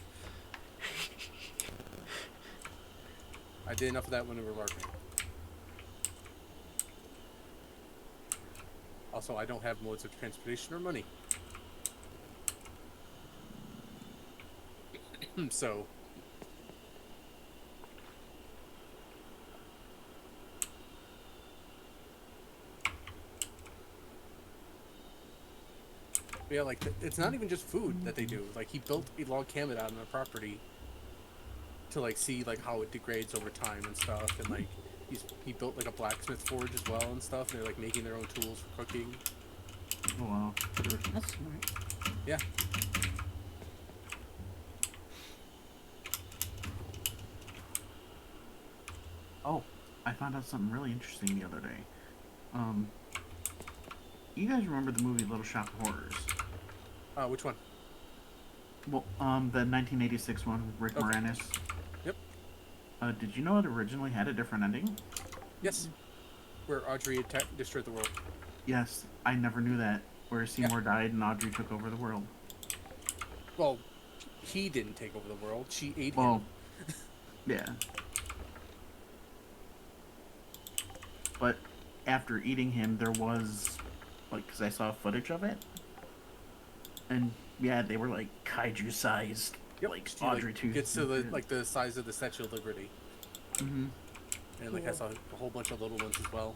S4: I did enough of that when we were marketing. Also, I don't have modes of transportation or money. So, yeah, like it's not even just food that they do. Like he built a log cabin out on the property to like see like how it degrades over time and stuff, and like he built like a blacksmith forge as well and stuff. And they're like making their own tools for cooking.
S3: Oh wow.
S2: That's smart.
S4: Yeah.
S3: Oh, I found out something really interesting the other day. Um, you guys remember the movie Little Shop of Horrors?
S4: Which one?
S3: Well, the 1986 one with Rick
S4: Okay.
S3: Moranis.
S4: Yep.
S3: Did you know it originally had a different ending?
S4: Yes. Where Audrey destroyed the world.
S3: Yes, I never knew that. Where Seymour died and Audrey took over the world.
S4: Well, he didn't take over the world. She ate
S3: Well,
S4: him.
S3: yeah. But after eating him, there was, like, because I saw footage of it, and yeah, they were like kaiju sized,
S4: Yep.
S3: like
S4: She,
S3: Audrey tooth.
S4: gets to the size of the Statue of Liberty,
S3: Mm-hmm.
S4: and like has a whole bunch of little ones as well.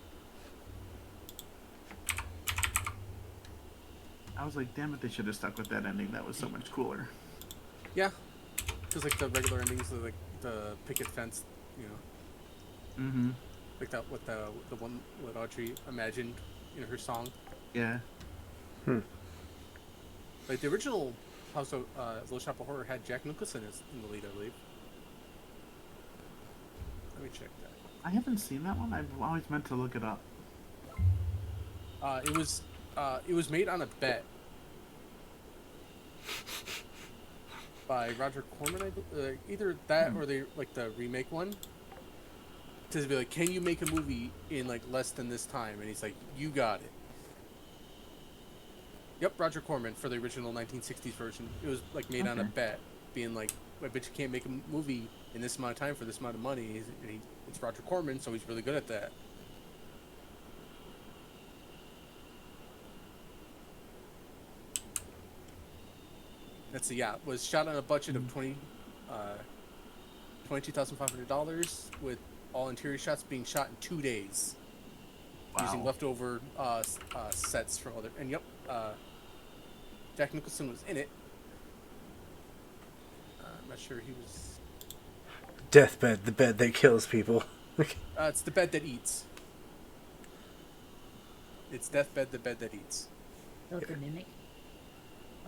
S3: I was like, damn it, they should have stuck with that ending. That was so much cooler.
S4: Yeah, because like the regular endings, of, like the picket fence, you know,
S3: Mm-hmm.
S4: like that what the one what Audrey imagined in her song.
S3: Yeah.
S4: Like the original House of Little Shop of Horror had Jack Nicholson in the lead, I believe. Let me check that.
S3: I haven't seen that one. I've always meant to look it up.
S4: It was made on a bet by Roger Corman. Either that or the remake one. To be like, can you make a movie in like less than this time? And he's like, you got it. Yep, Roger Corman for the original 1960s version. It was like made on a
S3: Okay.
S4: bet, being like, I bet you can't make a movie in this amount of time for this amount of money. It's Roger Corman, so he's really good at that. Let's see, yeah, was shot on a budget of $22,500 with all interior shots being shot in 2 days using
S3: Wow.
S4: leftover sets from other. And yep, Jack Nicholson was in it. I'm not sure he was.
S1: Deathbed, the bed that kills people.
S4: It's the bed that eats. It's Deathbed, the bed that eats.
S2: Oh, the mimic.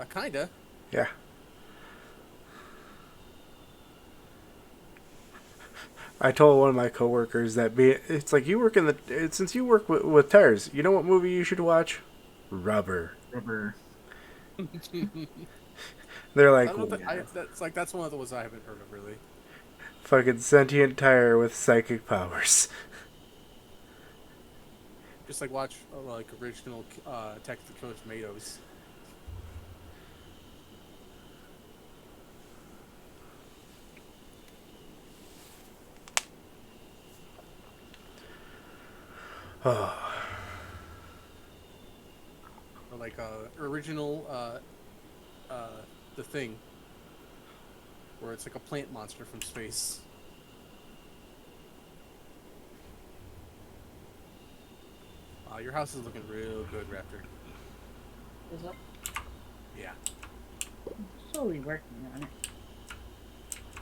S4: Kinda.
S1: Yeah. I told one of my coworkers that it's like you work in since you work with tires, you know what movie you should watch? Rubber.
S3: Rubber.
S1: They're
S4: I
S1: like,
S4: don't know that's one of the ones I haven't heard of really.
S1: fucking sentient tire with psychic powers.
S4: Just like watch like original Attack of the Killer Tomatoes.
S1: Oh,
S4: Or like original The Thing, where it's like a plant monster from space. Your house is looking real good, Raptor.
S2: Is up.
S4: Yeah.
S2: Slowly working on it.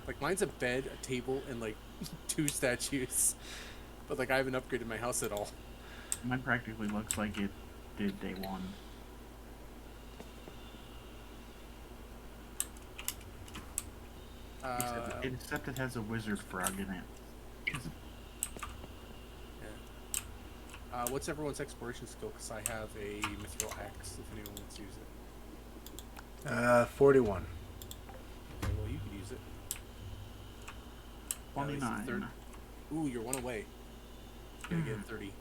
S4: Like mine's a bed, a table, and like 2 statues. But like I haven't upgraded my house at all.
S3: Mine practically looks like it did day one. Except it has a wizard frog in it.
S4: Yeah. What's everyone's exploration skill? Because I have a mithril axe if anyone wants to use it.
S1: 41.
S4: Okay, well, you could use it. At least
S3: 29.
S4: third- Ooh, you're one away. You gotta get 30.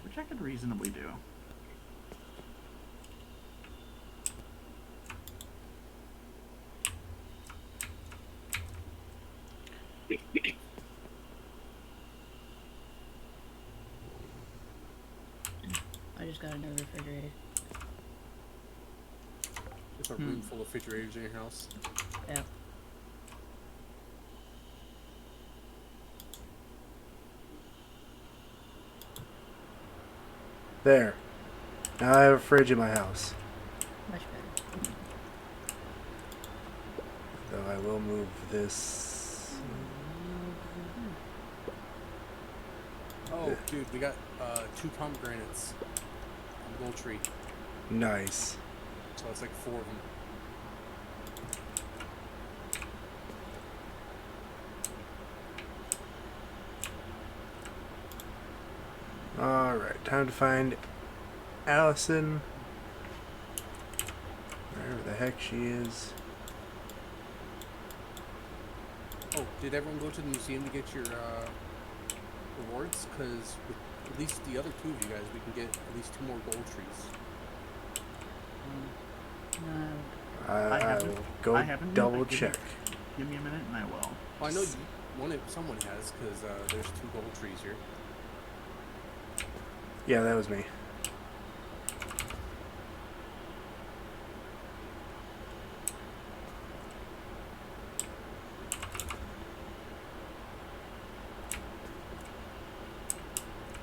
S3: Which I could reasonably do.
S2: I just got a new refrigerator.
S4: There's a room full of refrigerators in your house.
S2: Yeah.
S1: There. Now I have a fridge in my house.
S2: Much better.
S1: Though I will move this.
S4: Oh, dude, we got 2 pomegranates on Gold Tree.
S1: Nice.
S4: So it's like 4 of them.
S1: Alright, time to find Allison. Wherever the heck she is.
S4: Oh, did everyone go to the museum to get your rewards? Because with at least the other 2 of you guys, we can get at least 2 more gold trees.
S2: No.
S1: I
S3: haven't-
S1: will go
S3: I haven't.
S1: double
S3: I didn't.
S1: check.
S3: Give me a minute and I will.
S4: Well, I know someone has, because there's 2 gold trees here.
S1: Yeah, that was me.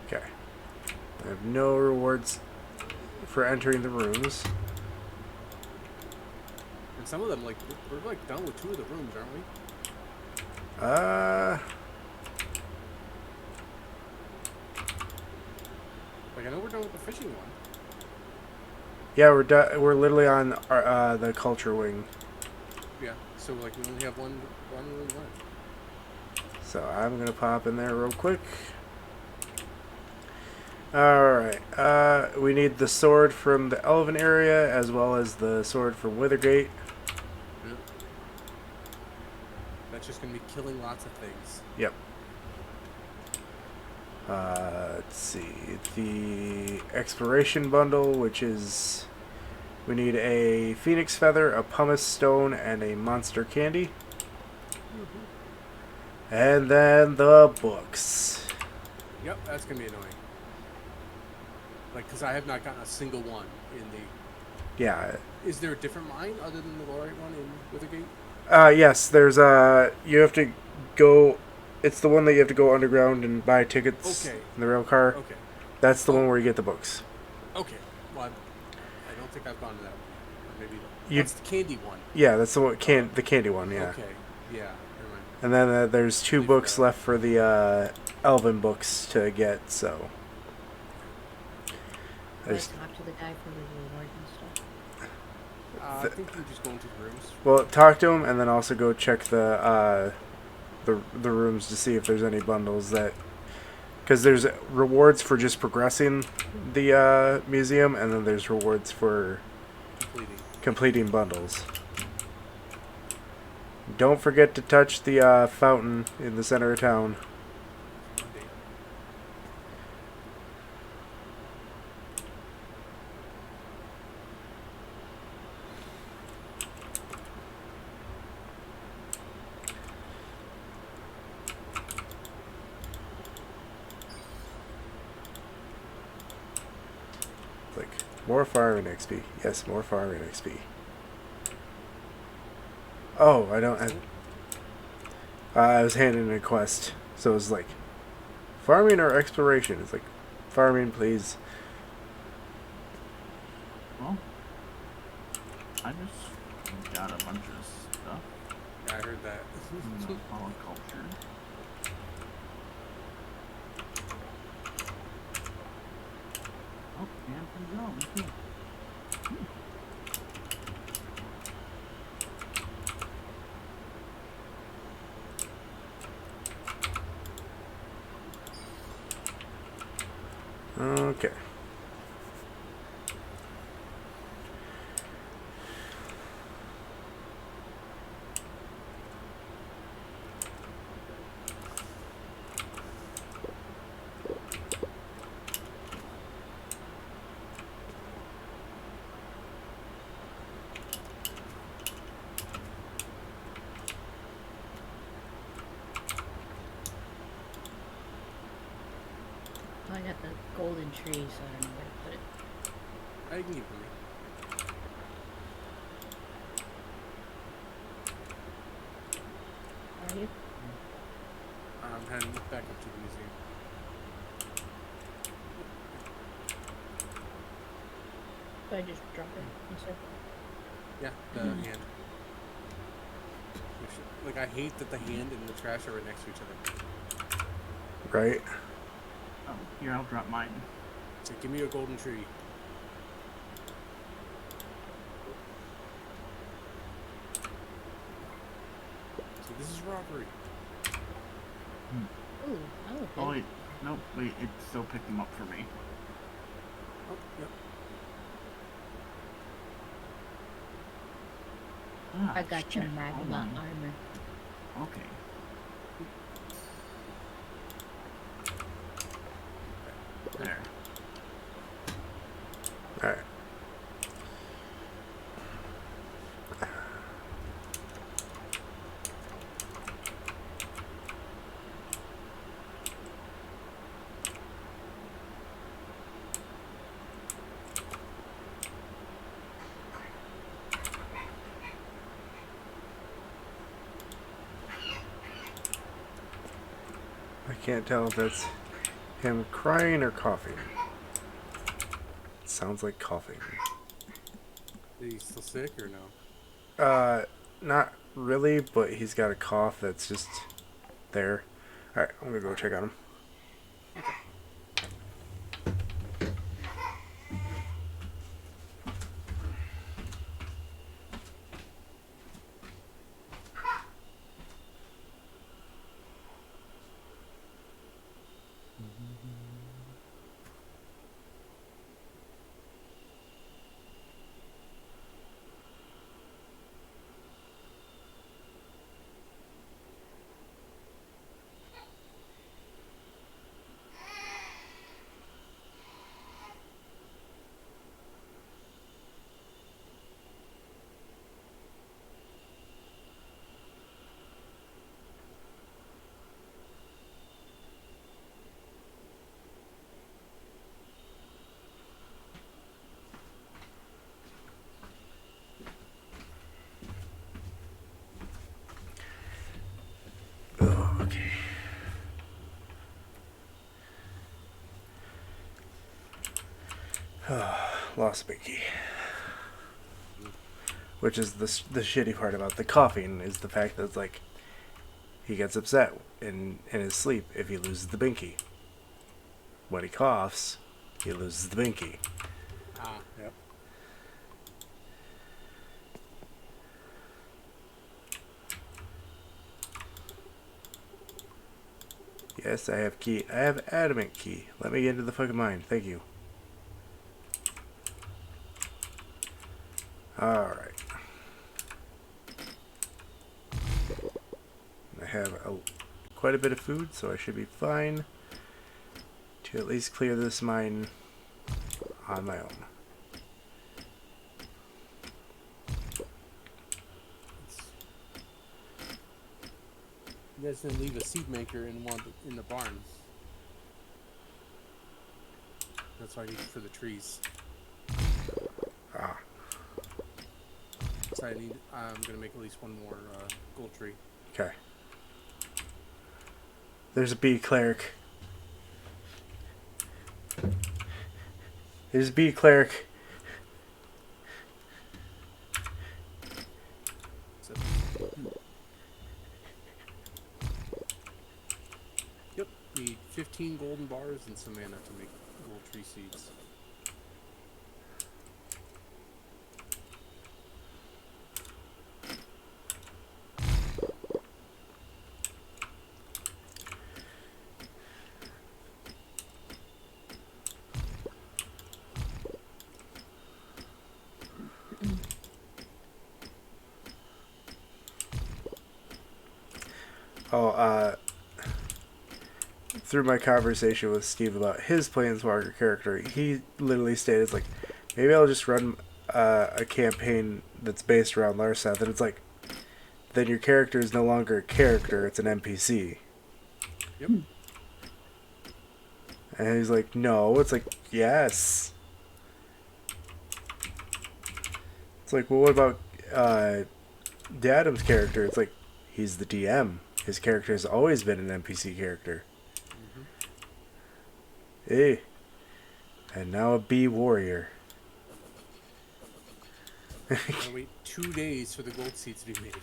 S1: Okay. I have no rewards for entering the rooms.
S4: And some of them, like, we're like done with 2 of the rooms, aren't we? Like, I know we're done with the fishing one.
S1: Yeah, we're literally on our, the culture wing.
S4: Yeah, so, like, we only have one room left.
S1: So I'm gonna pop in there real quick. Alright, we need the sword from the Elven area as well as the sword from Withergate.
S4: Yep. That's just gonna be killing lots of things.
S1: Yep. Let's see. The exploration bundle, which is... We need a phoenix feather, a pumice stone, and a monster candy. And then the books.
S4: Yep, that's gonna be annoying. Like, because I have not gotten a single one in the...
S1: Yeah.
S4: Is there a different mine other than the Lorite one in Withergate?
S1: Yes, there's you have to go... It's the one that you have to go underground and buy tickets
S4: Okay.
S1: in the rail car.
S4: Okay.
S1: That's the one where you get the books.
S4: Okay. Well, I don't think I've gone to that one. Or maybe
S1: You-
S4: that's the candy one.
S1: Yeah, that's the one, the candy one, yeah.
S4: Okay. Yeah. Never mind.
S1: And then there's 2
S4: Leave
S1: books
S4: that.
S1: left for the Elven books to get, so... I
S2: Did I
S1: just-
S2: talk to the guy for the reward and stuff?
S4: I think you just go into the rooms.
S1: Well, talk to him and then also go check the rooms to see if there's any bundles that... Because there's rewards for just progressing the museum, and then there's rewards for completing bundles. Don't forget to touch the fountain in the center of town. Like, more fire and XP. Yes, more fire and XP. Oh, I don't. I was handed a quest, so it was like farming or exploration. It's like farming, please.
S3: Well, I just got a bunch of stuff
S4: Yeah, I heard that.
S3: in the polyculture. Oh, and from zone too.
S1: Okay.
S2: Oh, I got the golden tree, so I don't know where to put it.
S4: I can give it to me.
S2: Are you?
S4: I'm heading back up to the museum.
S2: So I just drop it in a circle.
S4: Yeah, the hand. Like, I hate that the hand and the trash are right next to each other.
S1: Right.
S3: Oh, here, I'll drop mine.
S4: So give me a golden tree. So this is robbery.
S2: Ooh, okay.
S3: Oh, wait. Nope, wait, it still picked them up for me.
S4: Oh, yep.
S3: Ah,
S2: I got your
S3: shit, hold
S2: magma
S3: on.
S2: armor.
S3: Okay. There.
S1: All right. I can't tell if that's him crying or coughing. It sounds like coughing.
S4: Is he still sick or no?
S1: Not really, but he's got a cough that's just there. Alright, I'm gonna go check on him. Oh, okay. Lost Binky. Which is the shitty part about the coughing is the fact that it's like he gets upset in his sleep if he loses the binky. When he coughs, he loses the binky.
S4: Ah, yep.
S1: Yes, I have key. I have adamant key. Let me get into the fucking mine. Thank you. Alright. I have quite a bit of food, so I should be fine to at least clear this mine on my own.
S4: You guys didn't leave a seed maker in in the barn. That's why I need it for the trees.
S1: Ah.
S4: So I'm gonna make at least one more gold tree.
S1: Okay. There's a bee cleric. There's a bee cleric.
S4: So, yep, need 15 golden bars and some mana to make gold tree seeds.
S1: Oh, through my conversation with Steve about his Planeswalker character, he literally stated, like, maybe I'll just run a campaign that's based around Larseth, and it's like, then your character is no longer a character, it's an NPC.
S4: Yep.
S1: And he's like, no. It's like, yes. It's like, well, what about Dadam's character? It's like, he's the DM. His character has always been an NPC character. Hey. And now a bee warrior.
S4: I'm gonna wait 2 days for the gold seeds to be made.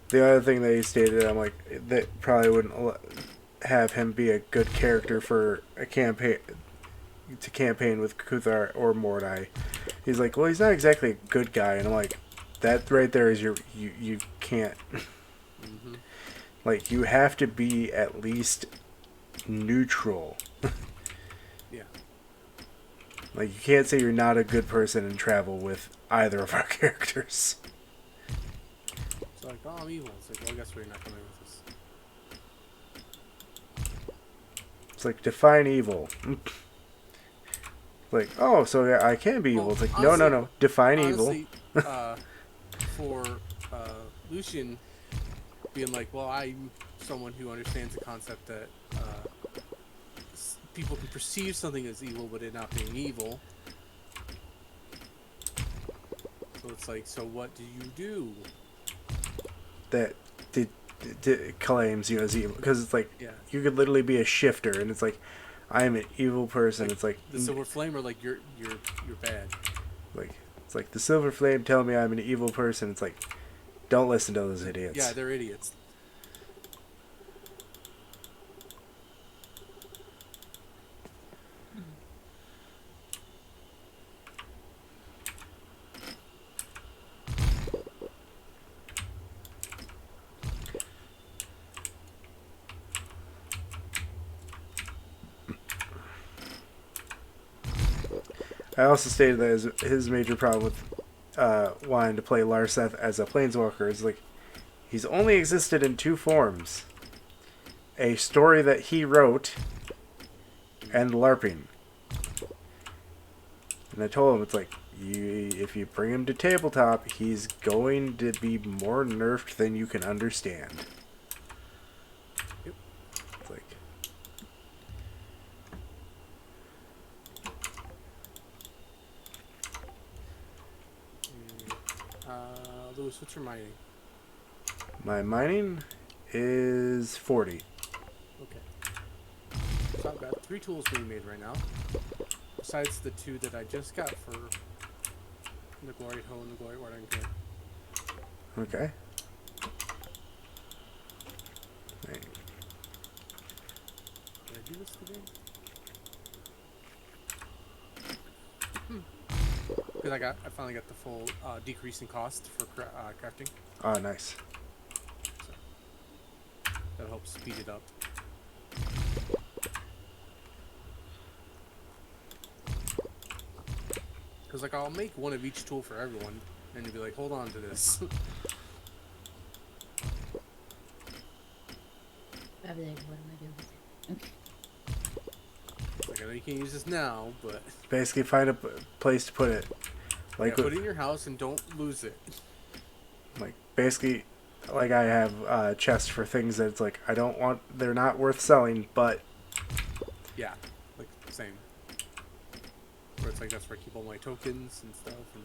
S1: The other thing that he stated, I'm like, that probably wouldn't have him be a good character for a campaign, to campaign with Kuthar or Mordai. He's like, well, he's not exactly a good guy, and I'm like, that right there is you can't, like, you have to be at least neutral.
S4: Yeah.
S1: Like, you can't say you're not a good person and travel with either of our characters.
S4: So like, oh, I'm evil. It's like, well, I guess we're not coming with us.
S1: It's like, define evil. Like, oh, so yeah, I can be evil.
S4: Well,
S1: It's like,
S4: honestly-
S1: no. Define
S4: Honestly,
S1: evil.
S4: For Lucian being like, well, I'm someone who understands the concept that people can perceive something as evil, but it not being evil. So it's like, so what do you do?
S1: That claims you as evil. Because it's like,
S4: Yeah.
S1: you could literally be a shifter, and it's like, I am an evil person.
S4: Like,
S1: it's like,
S4: The Silver Flame are like, you're bad.
S1: it's like the Silver Flame tell me I'm an evil person. It's like, don't listen to those idiots.
S4: Yeah, they're idiots.
S1: I also stated that his major problem with wanting to play Larseth as a planeswalker is like, he's only existed in two forms: a story that he wrote and LARPing. And I told him, it's like, if you bring him to tabletop, he's going to be more nerfed than you can understand.
S4: Yep.
S1: It's like,
S4: Lewis, what's your mining?
S1: my mining is 40.
S4: Okay. So I've got 3 tools being made right now. Besides the 2 that I just got for the Glory Hoe and the Glory Watering Can.
S1: Okay. Right.
S4: Did I do this today? Because I finally got the full decrease in cost for crafting.
S1: Oh, nice.
S4: So that helps speed it up. Because like I'll make one of each tool for everyone, and you'll be like, hold on to this.
S2: I'd be like, what am I doing with it?
S4: Like I know you can't use this now, but
S1: Basically, find a place to put it. Like
S4: put it in your house and don't lose it.
S1: like basically, like I have a chest for things that it's like I don't want. They're not worth selling, but
S4: Yeah, like same. Where it's like that's where I keep all my tokens and stuff. And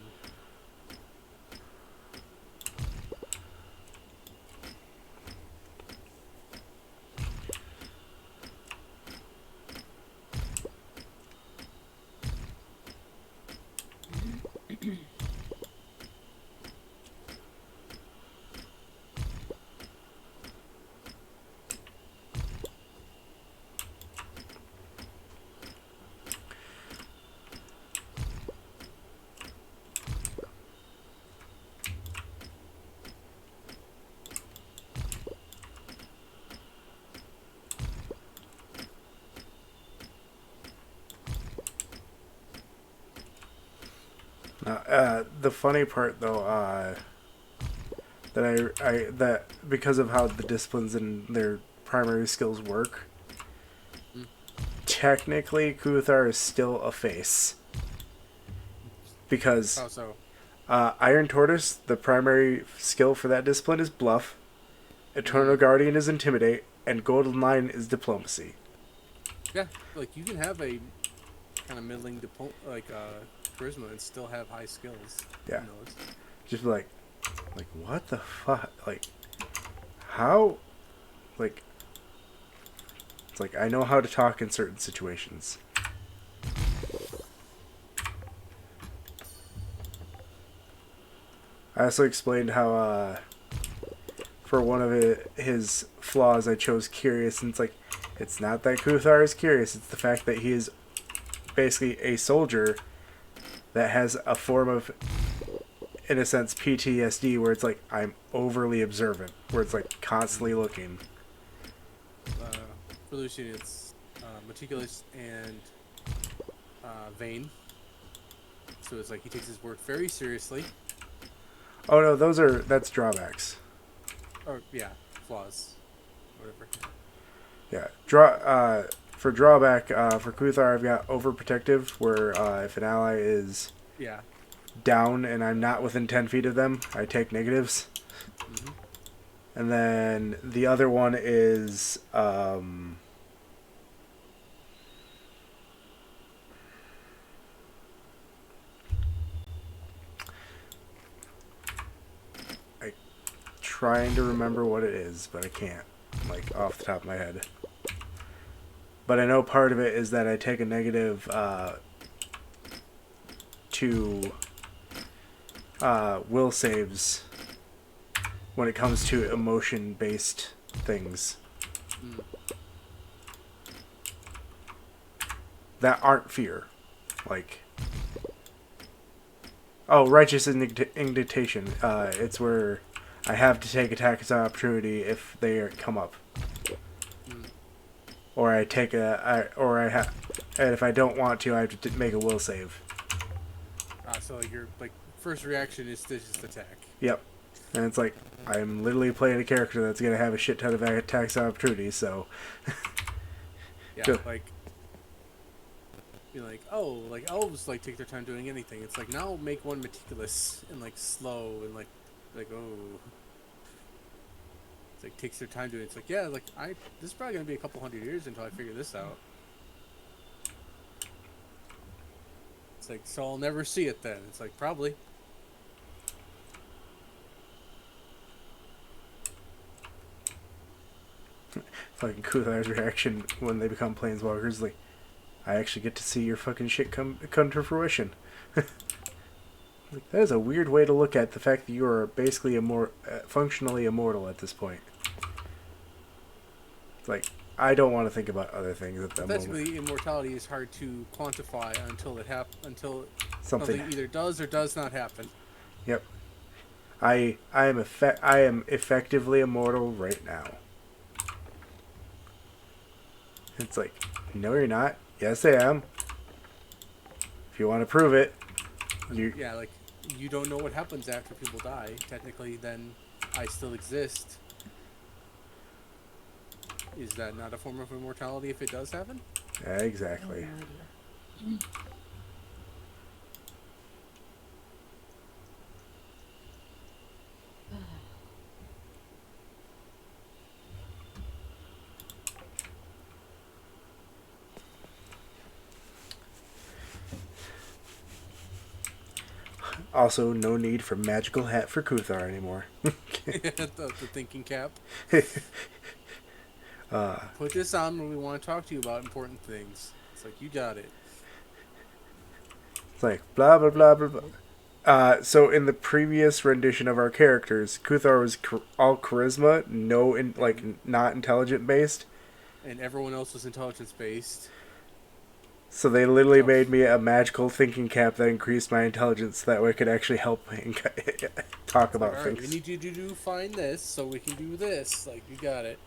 S1: the funny part though, that because of how the disciplines and their primary skills work,
S4: Mm.
S1: technically Kuthar is still a face because
S4: how so?
S1: Iron Tortoise, the primary skill for that discipline is bluff, Eternal
S4: Mhm.
S1: Guardian is intimidate, and Golden Lion is diplomacy.
S4: Yeah, like you can have a kind of middling charisma and still have high skills.
S1: Yeah.
S4: You know, it's,
S1: Just like what the fuck? Like, how? Like, it's like I know how to talk in certain situations. I also explained how, for one of his flaws, I chose curious, and it's like, it's not that Kuthar is curious, it's the fact that he is basically a soldier that has a form of, in a sense, PTSD, where it's like, I'm overly observant, where it's like constantly looking.
S4: for Lucian, it's meticulous and vain. So it's like he takes his work very seriously.
S1: Oh no, that's drawbacks.
S4: Or yeah, flaws, whatever.
S1: Yeah, for drawback, for Kuthar, I've got overprotective, where if an ally is
S4: Yeah.
S1: down and I'm not within 10 feet of them, I take negatives.
S4: Mm-hmm.
S1: And then the other one is I trying to remember what it is, but I can't, like off the top of my head. But I know part of it is that I take a negative to will saves when it comes to emotion based things
S4: Mm.
S1: that aren't fear. Like, oh, righteous indignation. It's where I have to take attacks of opportunity if they come up,
S4: Mm.
S1: or I take and if I don't want to, I have to make a will save.
S4: So like your first reaction is to just attack.
S1: Yep, and it's like I'm literally playing a character that's gonna have a shit ton of attacks of opportunity. So
S4: Yeah,
S1: Go.
S4: like you're like, oh, like elves like take their time doing anything. It's like now make one meticulous and like slow and like oh, it's like takes their time doing it. It's like yeah, like this is probably gonna be a couple hundred years until I figure this out. It's like so I'll never see it then. It's like probably.
S1: fucking Kuthar's reaction when they become planeswalkers, like, I actually get to see your fucking shit come to fruition. Like, that is a weird way to look at the fact that you are basically functionally immortal at this point. It's like, I don't want to think about other things at that moment.
S4: Basically, immortality is hard to quantify until until
S1: Something.
S4: something either does or does not happen.
S1: Yep. I am effectively immortal right now. It's like, no, you're not. Yes, I am. If you want to prove it,
S4: Yeah, like you don't know what happens after people die. Technically, then I still exist. Is that not a form of immortality if it does happen?
S1: Yeah,
S2: I have
S1: exactly.
S2: no idea.
S1: Also, no need for magical hat for Kuthar anymore.
S4: the thinking cap. Put this on when we want to talk to you about important things. It's like, you got it.
S1: It's like blah blah blah blah blah. So in the previous rendition of our characters, Kuthar was all charisma, not intelligent based.
S4: And everyone else was intelligence based.
S1: So they literally made me a magical thinking cap that increased my intelligence, so that way I could actually help talk about
S4: All right,
S1: things.
S4: we need you to find this so we can do this. Like, you got it.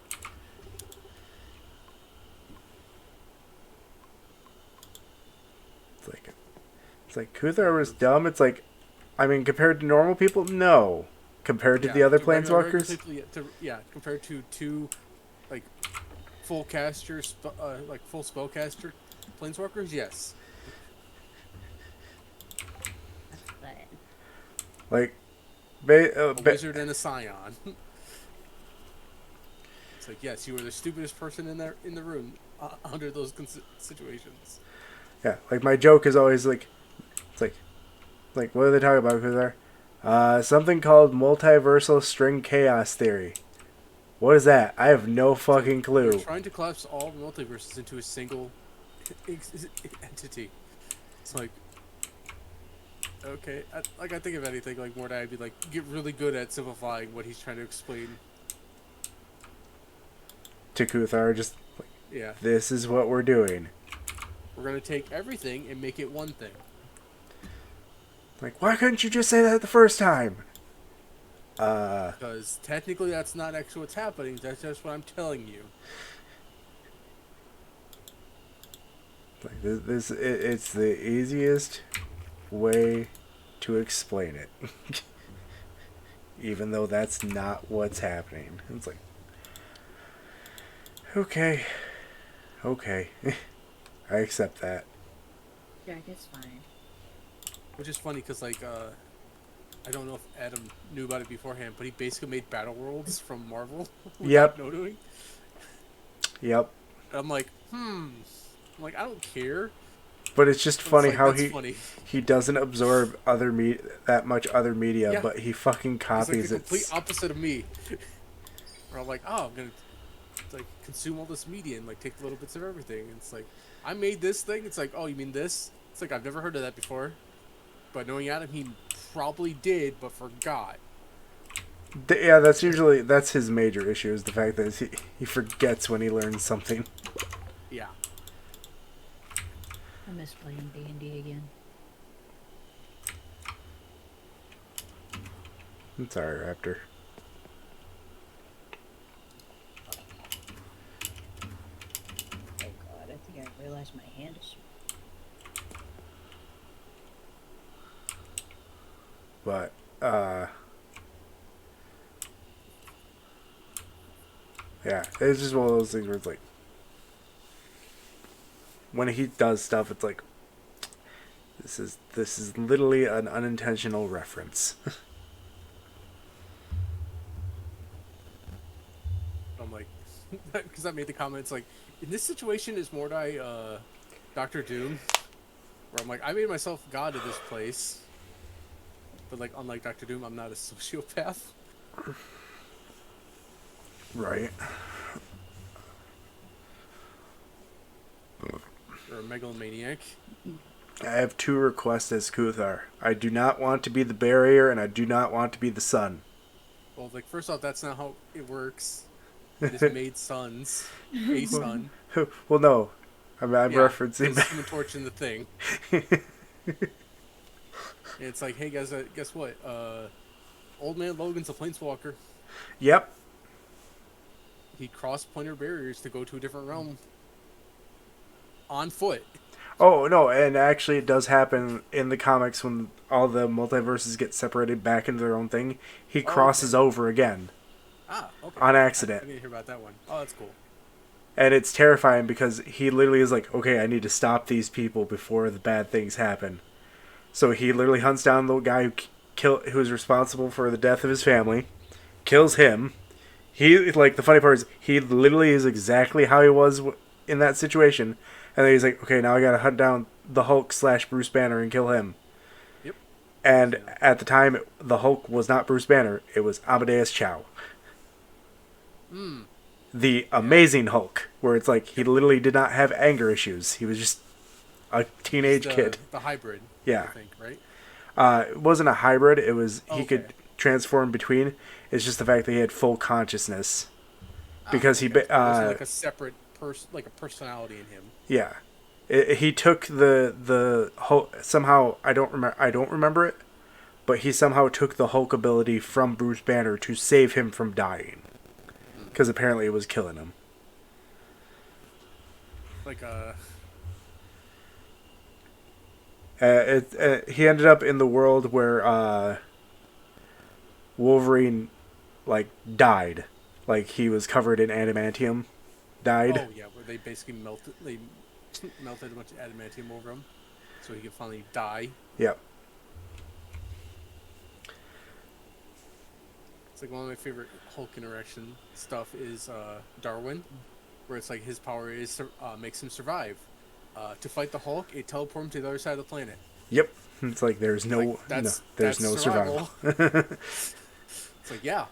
S1: It's like Kuthar was dumb. It's like, I mean, compared to normal people, no. Compared to the other planeswalkers,
S4: compared to two, like, full casters, like full spellcaster planeswalkers, yes.
S2: But
S1: like,
S4: A wizard and a scion. It's like, yes, you were the stupidest person in the room under those situations.
S1: yeah, like my joke is always like, it's like what are they talking about, Kuthar? Something called multiversal string chaos theory. What is that? I have no fucking clue.
S4: We're trying to collapse all multiverses into a single entity. It's like, okay, I think of anything like Mordai, I'd be like, get really good at simplifying what he's trying to explain.
S1: To Kuthar, just
S4: Yeah,
S1: this is what we're doing.
S4: we're gonna take everything and make it one thing.
S1: Like, why couldn't you just say that the first time?
S4: Because technically that's not actually what's happening, that's just what I'm telling you.
S1: Like it's the easiest way to explain it. Even though that's not what's happening. It's like, okay. I accept that.
S2: Jack is fine.
S4: Which is funny because, like, I don't know if Adam knew about it beforehand, but he basically made Battle Worlds from Marvel.
S1: Yep.
S4: No doing.
S1: Yep.
S4: And I'm like, I'm like, I don't care.
S1: But it's just
S4: But
S1: funny
S4: it's like,
S1: how
S4: that's funny.
S1: he doesn't absorb that much other media,
S4: Yeah.
S1: but he fucking
S4: It's like
S1: copies
S4: the
S1: it.
S4: complete opposite of me. Where I'm like, oh, I'm gonna like consume all this media and like take little bits of everything. And it's like, I made this thing. It's like, oh, you mean this? It's like, I've never heard of that before. But knowing Adam, he probably did, but forgot.
S1: Yeah, that's his major issue, is the fact that he forgets when he learns something.
S4: Yeah.
S2: I miss playing D&D again.
S1: I'm sorry, Raptor.
S2: Oh god, I think I realized my hand is...
S1: But, yeah, it's just one of those things where it's like, when he does stuff, it's like, this is literally an unintentional reference.
S4: I'm like, because I made the comments like, in this situation, is Mordai Doctor Doom? Where I'm like, I made myself god of this place. But like, unlike Doctor Doom, I'm not a sociopath.
S1: Right.
S4: Or a megalomaniac.
S1: I have two requests as Kuthar. I do not want to be the barrier, and I do not want to be the sun.
S4: Well, like, first off, that's not how it works. It is made sons. A sun.
S1: Well, no. I'm
S4: Yeah,
S1: referencing...
S4: it's Human Torch in the thing. And it's like, hey guys, guess what? Old Man Logan's a planeswalker.
S1: Yep.
S4: He crossed planar barriers to go to a different realm. On foot.
S1: Oh, no, and actually it does happen in the comics when all the multiverses get separated back into their own thing. He crosses over again.
S4: Ah, okay.
S1: On accident.
S4: I didn't hear about that one. Oh, that's cool.
S1: And it's terrifying because he literally is like, okay, I need to stop these people before the bad things happen. So he literally hunts down the guy who was responsible for the death of his family, kills him. He, like, the funny part is, he literally is exactly how he was in that situation. And then he's like, okay, now I gotta hunt down the Hulk / Bruce Banner and kill him.
S4: Yep.
S1: And
S4: Yeah.
S1: at the time, the Hulk was not Bruce Banner. It was Amadeus Cho.
S4: Hmm.
S1: The Amazing Hulk, where it's like he literally did not have anger issues. He was just a teenage kid.
S4: The hybrid.
S1: Yeah.
S4: I think, right?
S1: It wasn't a hybrid. It was he
S4: Okay.
S1: could transform between. It's just the fact that he had full consciousness. Because he
S4: okay.
S1: ba-
S4: So it wasn't
S1: uh,
S4: like a separate person, like a personality in him.
S1: Yeah, he took the Hulk somehow. I don't remember it, but he somehow took the Hulk ability from Bruce Banner to save him from dying, because apparently it was killing him.
S4: Like
S1: He ended up in the world where Wolverine like died, like he was covered in adamantium, died.
S4: oh yeah, where they basically melted a bunch of adamantium over him, so he could finally die.
S1: Yep.
S4: It's like one of my favorite Hulk interaction stuff is Darwin, where it's like his power is makes him survive. To fight the Hulk, it teleports him to the other side of the planet.
S1: Yep. It's like there's no
S4: Like, that's
S1: survival.
S4: It's like, yeah,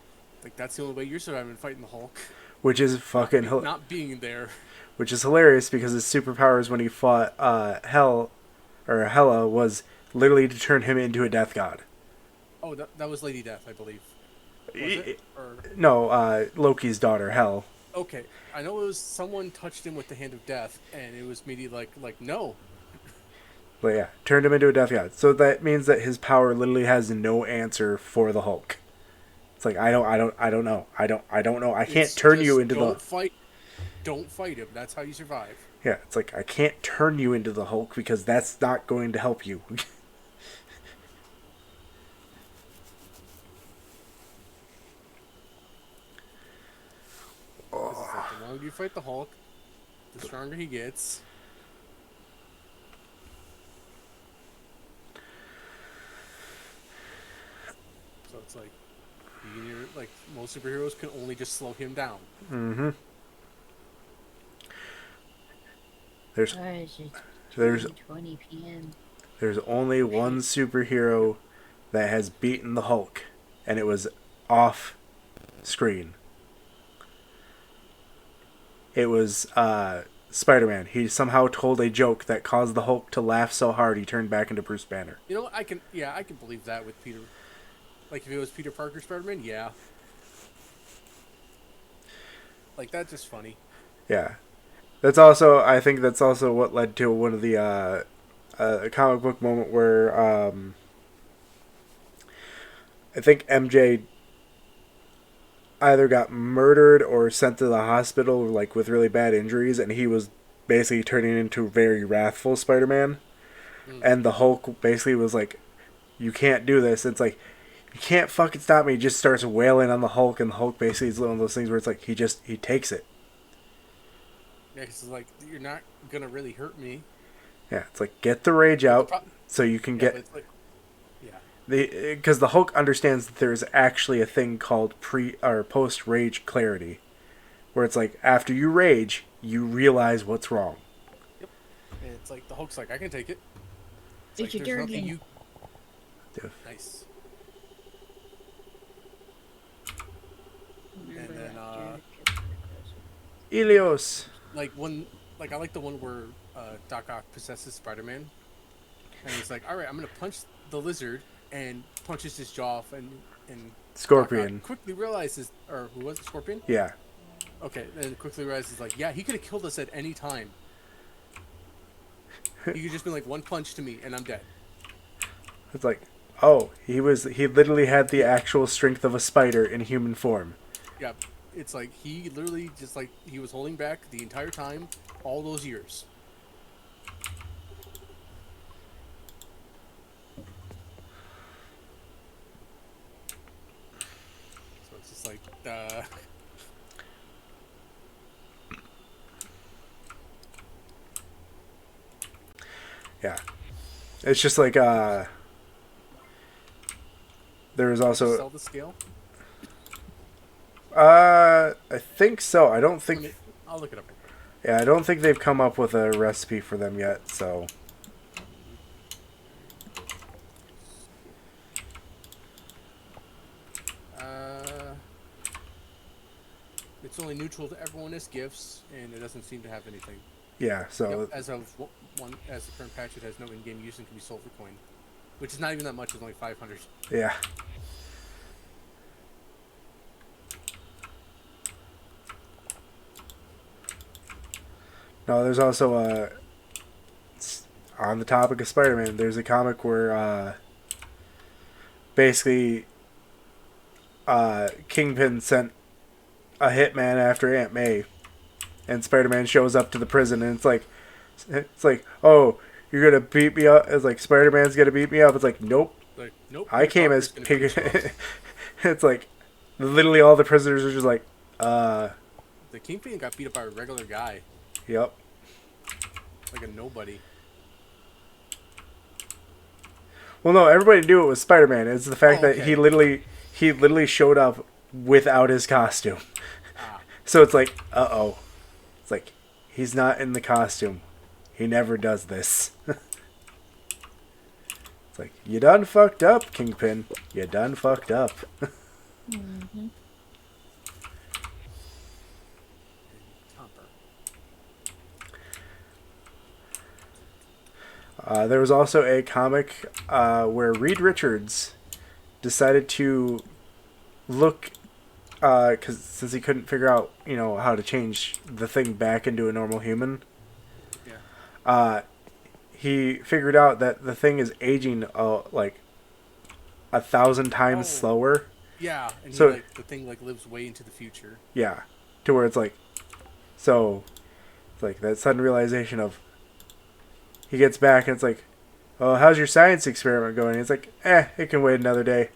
S4: like that's the only way you're surviving fighting the Hulk.
S1: Which is fucking
S4: Not being there.
S1: which is hilarious because his superpowers when he fought Hela was literally to turn him into a death god.
S4: Oh, that was Lady Death, I believe. Was it? Or
S1: No, Loki's daughter, Hel.
S4: okay, I know it was someone touched him with the hand of death, and it was immediately like no.
S1: But yeah, turned him into a death god. So that means that his power literally has no answer for the Hulk. It's like I don't know. I don't know. I can't
S4: It's
S1: turn
S4: just
S1: you into
S4: don't
S1: the
S4: fight. Don't fight him. That's how you survive.
S1: Yeah, it's like I can't turn you into the Hulk because that's not going to help you.
S4: It's like the longer you fight the Hulk, the stronger he gets. So it's like, like most superheroes can only just slow him down.
S1: Mm-hmm. There's
S2: Guys, it's
S1: There's
S2: 20 p.m.
S1: there's only one superhero that has beaten the Hulk, and it was off screen. It was Spider-Man. He somehow told a joke that caused the Hulk to laugh so hard he turned back into Bruce Banner.
S4: You know what? I can believe that with Peter. Like if it was Peter Parker Spider-Man, yeah. Like that's just funny.
S1: Yeah. I think that's also what led to one of the comic book moment where I think MJ either got murdered or sent to the hospital like with really bad injuries, and he was basically turning into a very wrathful Spider-Man. And the Hulk basically was like, "You can't do this." It's like, "You can't fucking stop me." He just starts wailing on the Hulk, and the Hulk basically is one of those things where it's like he takes it.
S4: Yeah, 'cause it's like you're not gonna really hurt me.
S1: Yeah, it's like get the rage out
S4: pro-
S1: so you can
S4: Yeah,
S1: get
S4: but it's like, yeah.
S1: because the Hulk understands that there is actually a thing called pre or post rage clarity, where it's like after you rage, you realize what's wrong.
S4: And it's like the Hulk's like, I can take it. It's
S2: It's
S4: like,
S2: a
S4: there's nothing
S2: Durgan.
S4: you.
S1: Yeah.
S4: Nice.
S2: Remember
S4: And then,
S2: that
S1: Ilios.
S4: Like I like the one where Doc Ock possesses Spider-Man, and he's like, "All right, I'm gonna punch the lizard," and punches his jaw off, and
S1: Scorpion.
S4: Doc Ock quickly realizes, or who was it, Scorpion?
S1: Yeah.
S4: Okay, and quickly realizes like, yeah, he could have killed us at any time. He could just been like one punch to me, and I'm dead.
S1: It's like, oh, he literally had the actual strength of a spider in human form.
S4: Yeah, it's like he literally just like he was holding back the entire time, all those years. So it's just like,
S1: Yeah. It's just like there was also
S4: sell the scale.
S1: I think so. I don't think
S4: I'll look it up.
S1: yeah, I don't think they've come up with a recipe for them yet, so
S4: It's only neutral to everyone as gifts, and it doesn't seem to have anything.
S1: Yeah, so
S4: Yep, as of as the current patch, it has no in-game use and can be sold for coin, which is not even that much. It's only 500.
S1: yeah. No, there's also on the topic of Spider-Man. There's a comic where basically Kingpin sent a hitman after Aunt May, and Spider-Man shows up to the prison, and it's like, oh, you're gonna beat me up. It's like Spider-Man's gonna beat me up. It's like, nope.
S4: Like, nope.
S1: I came as Pig. It's like literally all the prisoners are just like,
S4: The Kingpin got beat up by a regular guy,
S1: yep.
S4: like a nobody.
S1: Well, no, everybody knew it was Spider-Man. It's the fact
S4: Oh,
S1: that
S4: okay.
S1: he literally showed up without his costume.
S4: Ah,
S1: So it's like, uh-oh. It's like, he's not in the costume. He never does this. It's like, you done fucked up, Kingpin. You done fucked up.
S2: Mm-hmm.
S4: Topper.
S1: There was also a comic where Reed Richards decided to look, because since he couldn't figure out, how to change the thing back into a normal human,
S4: Yeah.
S1: he figured out that the thing is aging like 1,000 times
S4: Oh.
S1: slower.
S4: Yeah, and
S1: So-
S4: the thing lives way into the future.
S1: Yeah, to where it's like, so, it's like that sudden realization of, he gets back and it's like, oh, how's your science experiment going? It's like, it can wait another day.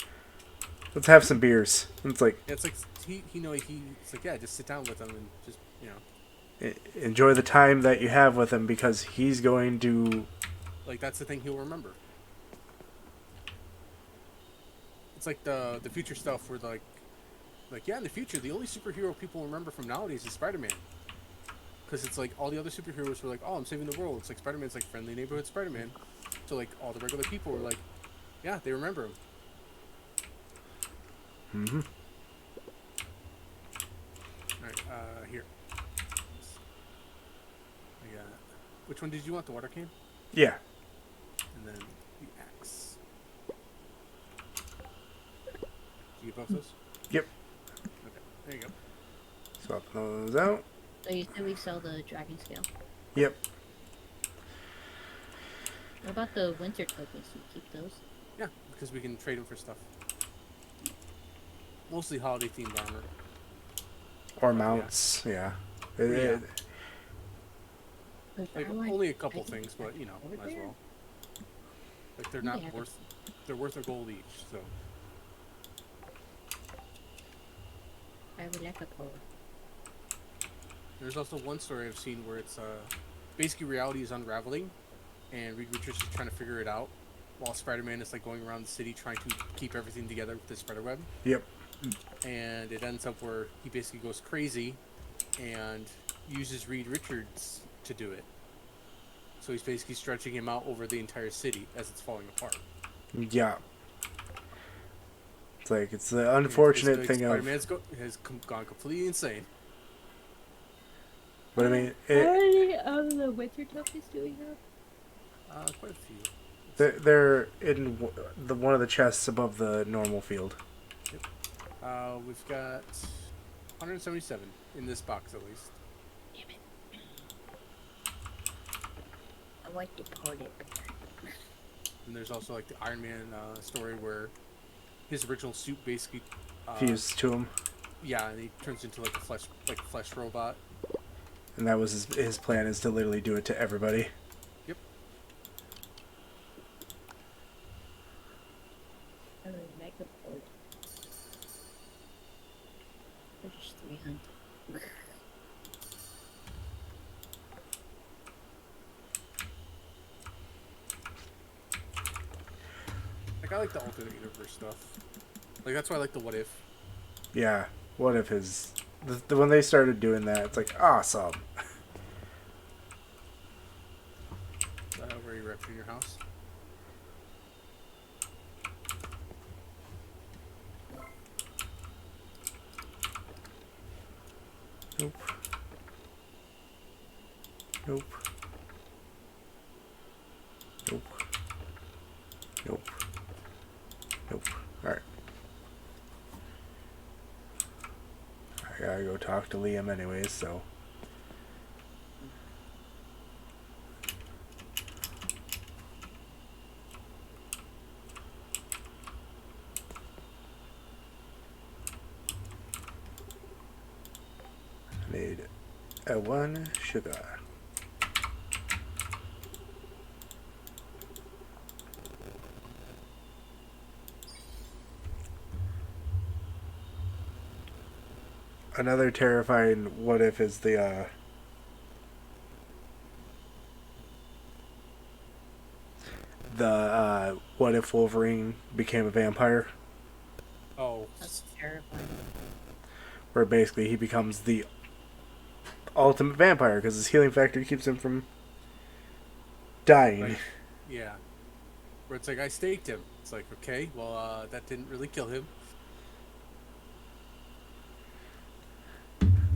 S1: Let's have some beers. And it's like,
S4: Yeah, it's like it's like, yeah, just sit down with him and just
S1: enjoy the time that you have with him because he's going to,
S4: like that's the thing he'll remember. It's like the future stuff where like yeah, in the future the only superhero people remember from nowadays is Spider-Man. Because it's like all the other superheroes were like, oh, I'm saving the world. It's like Spider-Man's like friendly neighborhood Spider-Man. So like all the regular people were like, yeah, they remember him.
S1: mm-hmm.
S4: Alright, here. I got. Which one did you want? The water can?
S1: Yeah.
S4: And then the axe. Did you get both those?
S1: Yep.
S4: Okay, there you go.
S1: Swap those out.
S2: So you said we sell the dragon scale.
S1: Yep.
S2: What about the winter tokens? You keep those?
S4: Yeah, because we can trade them for stuff. Mostly holiday themed armor.
S1: Or mounts. Yeah.
S4: Yeah.
S2: But
S4: Like
S2: I want-
S4: only a couple
S2: I can-
S4: things, but you know,
S2: over
S4: might as
S2: there?
S4: well. Like they're
S2: Yeah,
S4: not
S2: but-
S4: worth. They're worth a gold each, so.
S2: I would like a color.
S4: There's also one story I've seen where it's basically reality is unraveling, and Reed Richards is trying to figure it out, while Spider-Man is like going around the city trying to keep everything together with the spider web.
S1: Yep.
S4: And it ends up where he basically goes crazy, and uses Reed Richards to do it. So he's basically stretching him out over the entire city as it's falling apart.
S1: Yeah. It's like, it's the unfortunate
S4: It's basically
S1: thing of,
S4: Spider-Man's gone completely insane.
S1: but I mean,
S2: How many of the winter tokens do we have?
S4: Quite a few.
S1: they're in one of the chests above the normal field.
S4: We've got 177 in this box at least.
S2: Damn it. I want to put it.
S4: And there's also like the Iron Man story where his original suit basically
S1: Fused to him.
S4: yeah, and he turns into like a flesh robot.
S1: And that was his plan, is to literally do it to everybody.
S4: Yep.
S2: I would like a port. There's just 300.
S4: Like I like the alternate universe stuff. Like that's why I like the what if.
S1: Yeah. What if when they started doing that, it's like, awesome.
S4: Where you wrecked in your house.
S1: Nope. Nope. Nope. Nope. Nope. Alright. I gotta go talk to Liam anyways, so. Need a 1 sugar. Another terrifying what if is the what if Wolverine became a vampire,
S4: Oh,
S2: That's terrifying.
S1: where basically he becomes the ultimate vampire because his healing factor keeps him from dying.
S4: like, yeah. Where it's like, I staked him. It's like, okay, well, that didn't really kill him.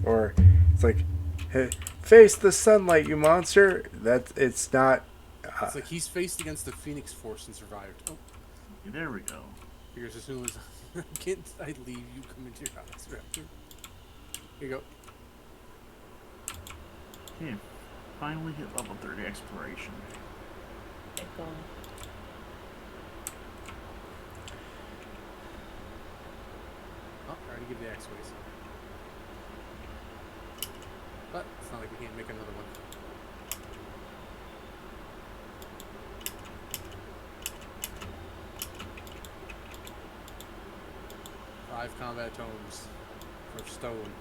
S1: Or it's like, hey, face the sunlight, you monster. It's not.
S4: It's like he's faced against the Phoenix Force and survived. Oh,
S3: There we go.
S4: figures as soon as I leave, you come into your house. Here you go.
S3: Okay, finally hit level 30 exploration.
S2: Get going.
S4: Oh, I already give the X-Ways. But it's not like we can't make another one. Five combat tomes for stone.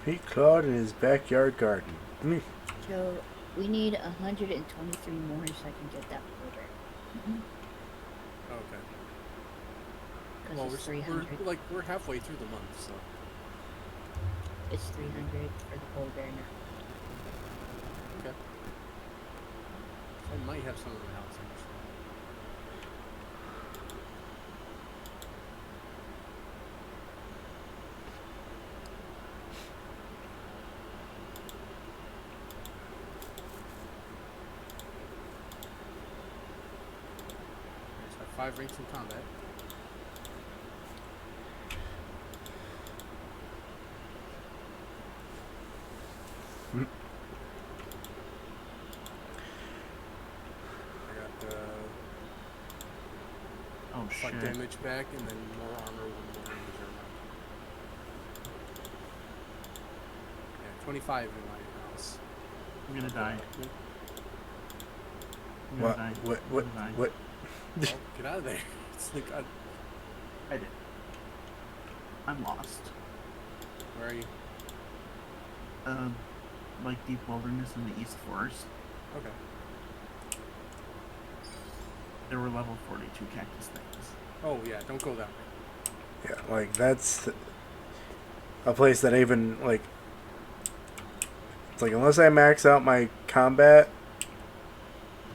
S1: Meet Claude in his backyard garden.
S2: So we need 123 more so I can get that order.
S4: Okay.
S2: Because
S4: Well,
S2: it's
S4: we're
S2: 300.
S4: we're halfway through the month, so
S2: It's 300 for the whole bear now.
S4: okay. I might have some of the house actually. So I have 5 ranks in combat. I got
S3: Oh
S4: fight
S3: shit.
S4: damage back and then more armor when more enemies are around. Yeah, 25 in my house.
S3: I'm gonna die.
S4: Well,
S3: I'm gonna
S1: What?
S3: die.
S1: What?
S3: I'm
S1: What?
S3: gonna die.
S1: What?
S4: get out of there. It's like,
S3: I did. I'm lost.
S4: where are you?
S3: Like deep wilderness in the East Forest.
S4: Okay.
S3: There were level 42 cactus things.
S4: Oh yeah, don't go that way.
S1: Yeah, like that's a place that even like it's like unless I max out my combat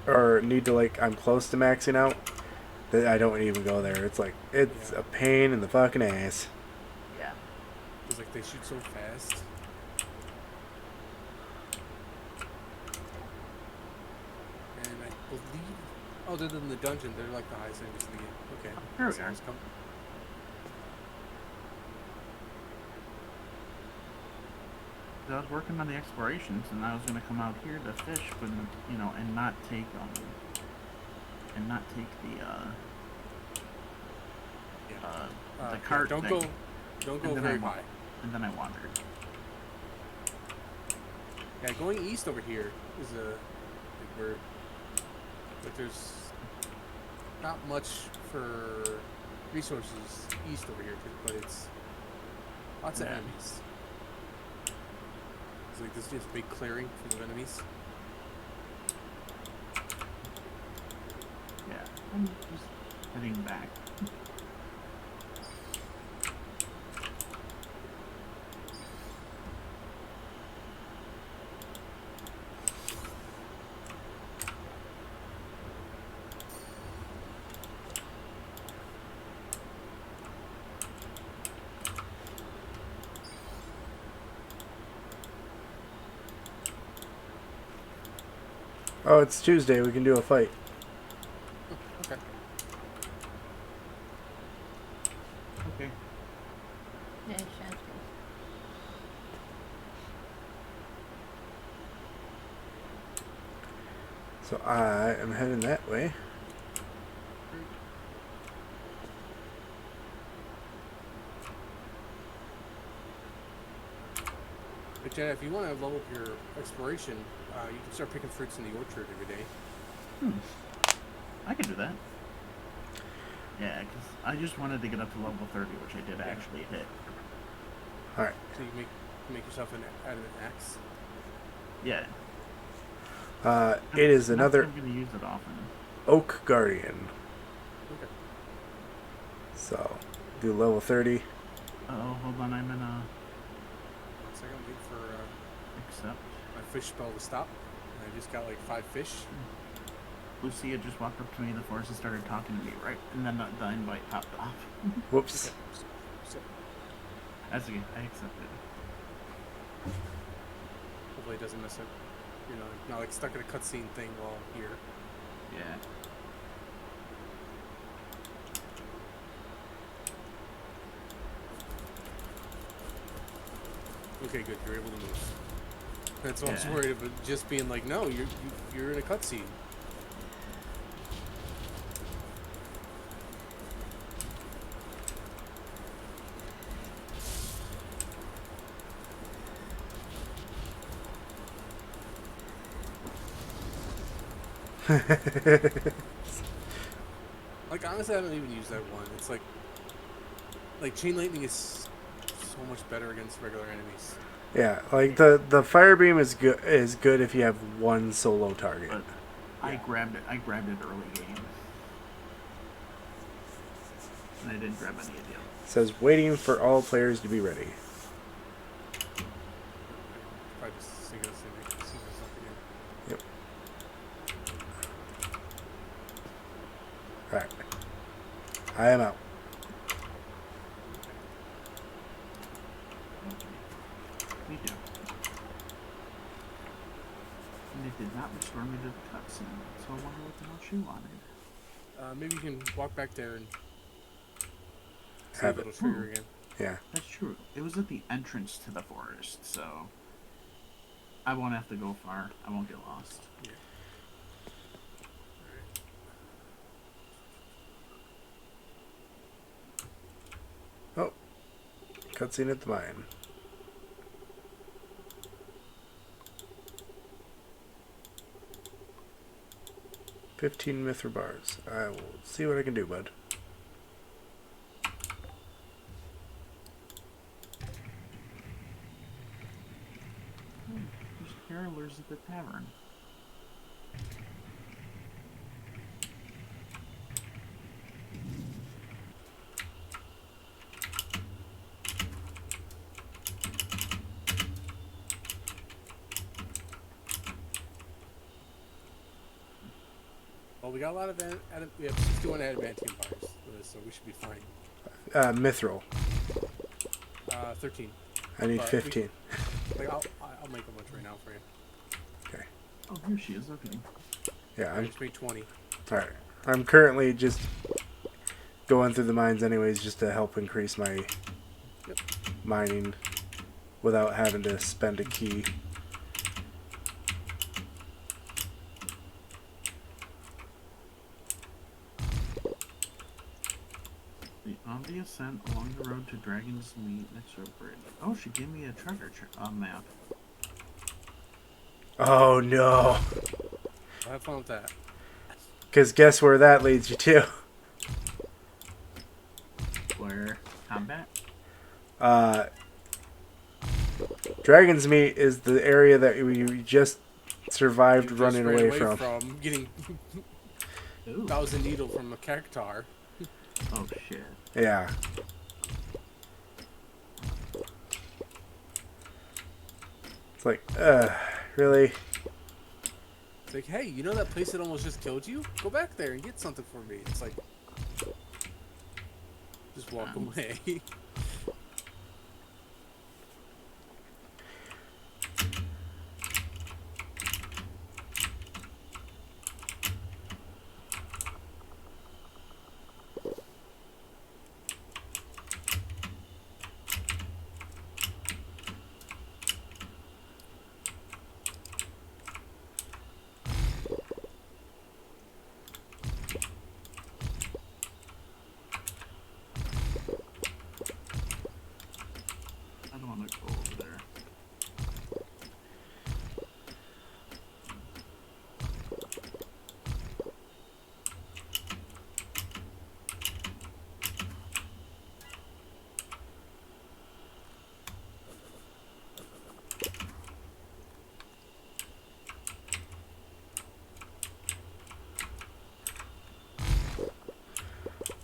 S1: or need to like I'm close to maxing out, that I don't even go there. It's like it's
S4: Yeah.
S1: a pain in the fucking ass.
S3: Yeah.
S4: It's like they shoot so fast. And I believe, other than the dungeon, they're like the highest enemies in the game. Okay.
S3: There we
S4: Someone's
S3: are.
S4: come-
S3: So I was working on the explorations, and I was gonna come out here to fish, but and not take the
S4: Yeah.
S3: the
S4: Yeah,
S3: cart
S4: don't
S3: thing.
S4: don't go
S3: And then
S4: very
S3: I wa-
S4: high.
S3: And then I wandered.
S4: Yeah, going east over here is a like where, but there's not much for resources east over here, but it's lots of
S3: Yeah.
S4: enemies. It's like this just big clearing full of enemies.
S3: Yeah. I'm just heading back.
S1: Oh, it's Tuesday. We can do a fight.
S4: Okay.
S3: Okay.
S2: Yeah, sounds good.
S1: So I am heading that way.
S4: But Jenna, if you want to level up your exploration, you can start picking fruits in the orchard every day.
S3: I can do that. Yeah, because I just wanted to get up to level 30, which I did actually hit.
S1: All right.
S4: So you make yourself out of an axe.
S3: Yeah.
S1: It is
S3: Not that
S1: another
S3: I'm going to use it often.
S1: Oak Guardian.
S4: Okay.
S1: So do level 30.
S3: Oh, hold on, I'm in a
S4: 1 second, I'm waiting for
S3: accept.
S4: my fish spell to stop. And I just got like 5 fish.
S3: Lucia just walked up to me in the forest and started talking to me, right? And then the invite popped off.
S1: Whoops.
S4: Okay. So,
S3: That's okay, I accepted.
S4: hopefully it doesn't mess up. You know, not like stuck in a cutscene thing while I'm here.
S3: Yeah.
S4: Okay, good. You're able to move. That's all I was
S3: Yeah.
S4: worried about. Just being like, no, you're in a cutscene. Like honestly, I don't even use that one. It's like chain lightning is so much better against regular enemies.
S1: Yeah, like the fire beam is good if you have one solo target.
S3: But I
S4: Yeah.
S3: grabbed it early game. And I didn't grab any of the others.
S1: It says waiting for all players to be ready.
S4: Probably just see if there's something in.
S1: Yep. Alright. I am out.
S3: We do. And it did not restore me to the cutscene, so I wonder what else you wanted.
S4: Maybe you can walk back there and see
S1: Have
S4: if it'll
S1: it.
S4: trigger again.
S1: Yeah.
S3: That's true. It was at the entrance to the forest, so I won't have to go far. I won't get lost.
S4: Yeah.
S1: Oh. Cutscene at the mine. 15 mithril bars. I will see what I can do, bud.
S3: There's carolers at the tavern.
S4: Well, we got a lot of we have 61 adamantium bars, so we should be fine.
S1: Mithril.
S4: 13.
S1: I need
S4: But
S1: 15.
S4: Like I'll make a bunch right now for you.
S1: Okay.
S3: Oh, here she is. Okay.
S1: Yeah,
S4: I
S1: I'm
S4: just made 20.
S1: alright. I'm currently just going through the mines anyways just to help increase my
S4: Yep.
S1: mining without having to spend a key.
S3: The obvious ascent along the road to Dragon's Meat next to a bridge. Oh, she gave me a treasure map.
S1: Oh no.
S4: I'll have fun with that.
S1: Because guess where that leads you to?
S3: Where combat?
S1: Dragon's Meat is the area that we just survived
S4: You just
S1: running
S4: ran
S1: away from.
S4: getting
S3: Ooh.
S4: 1,000 needle from a cactar.
S3: Oh shit.
S1: Yeah. It's like, really?
S4: It's like, hey, you know that place that almost just killed you? Go back there and get something for me. It's like, just walk away.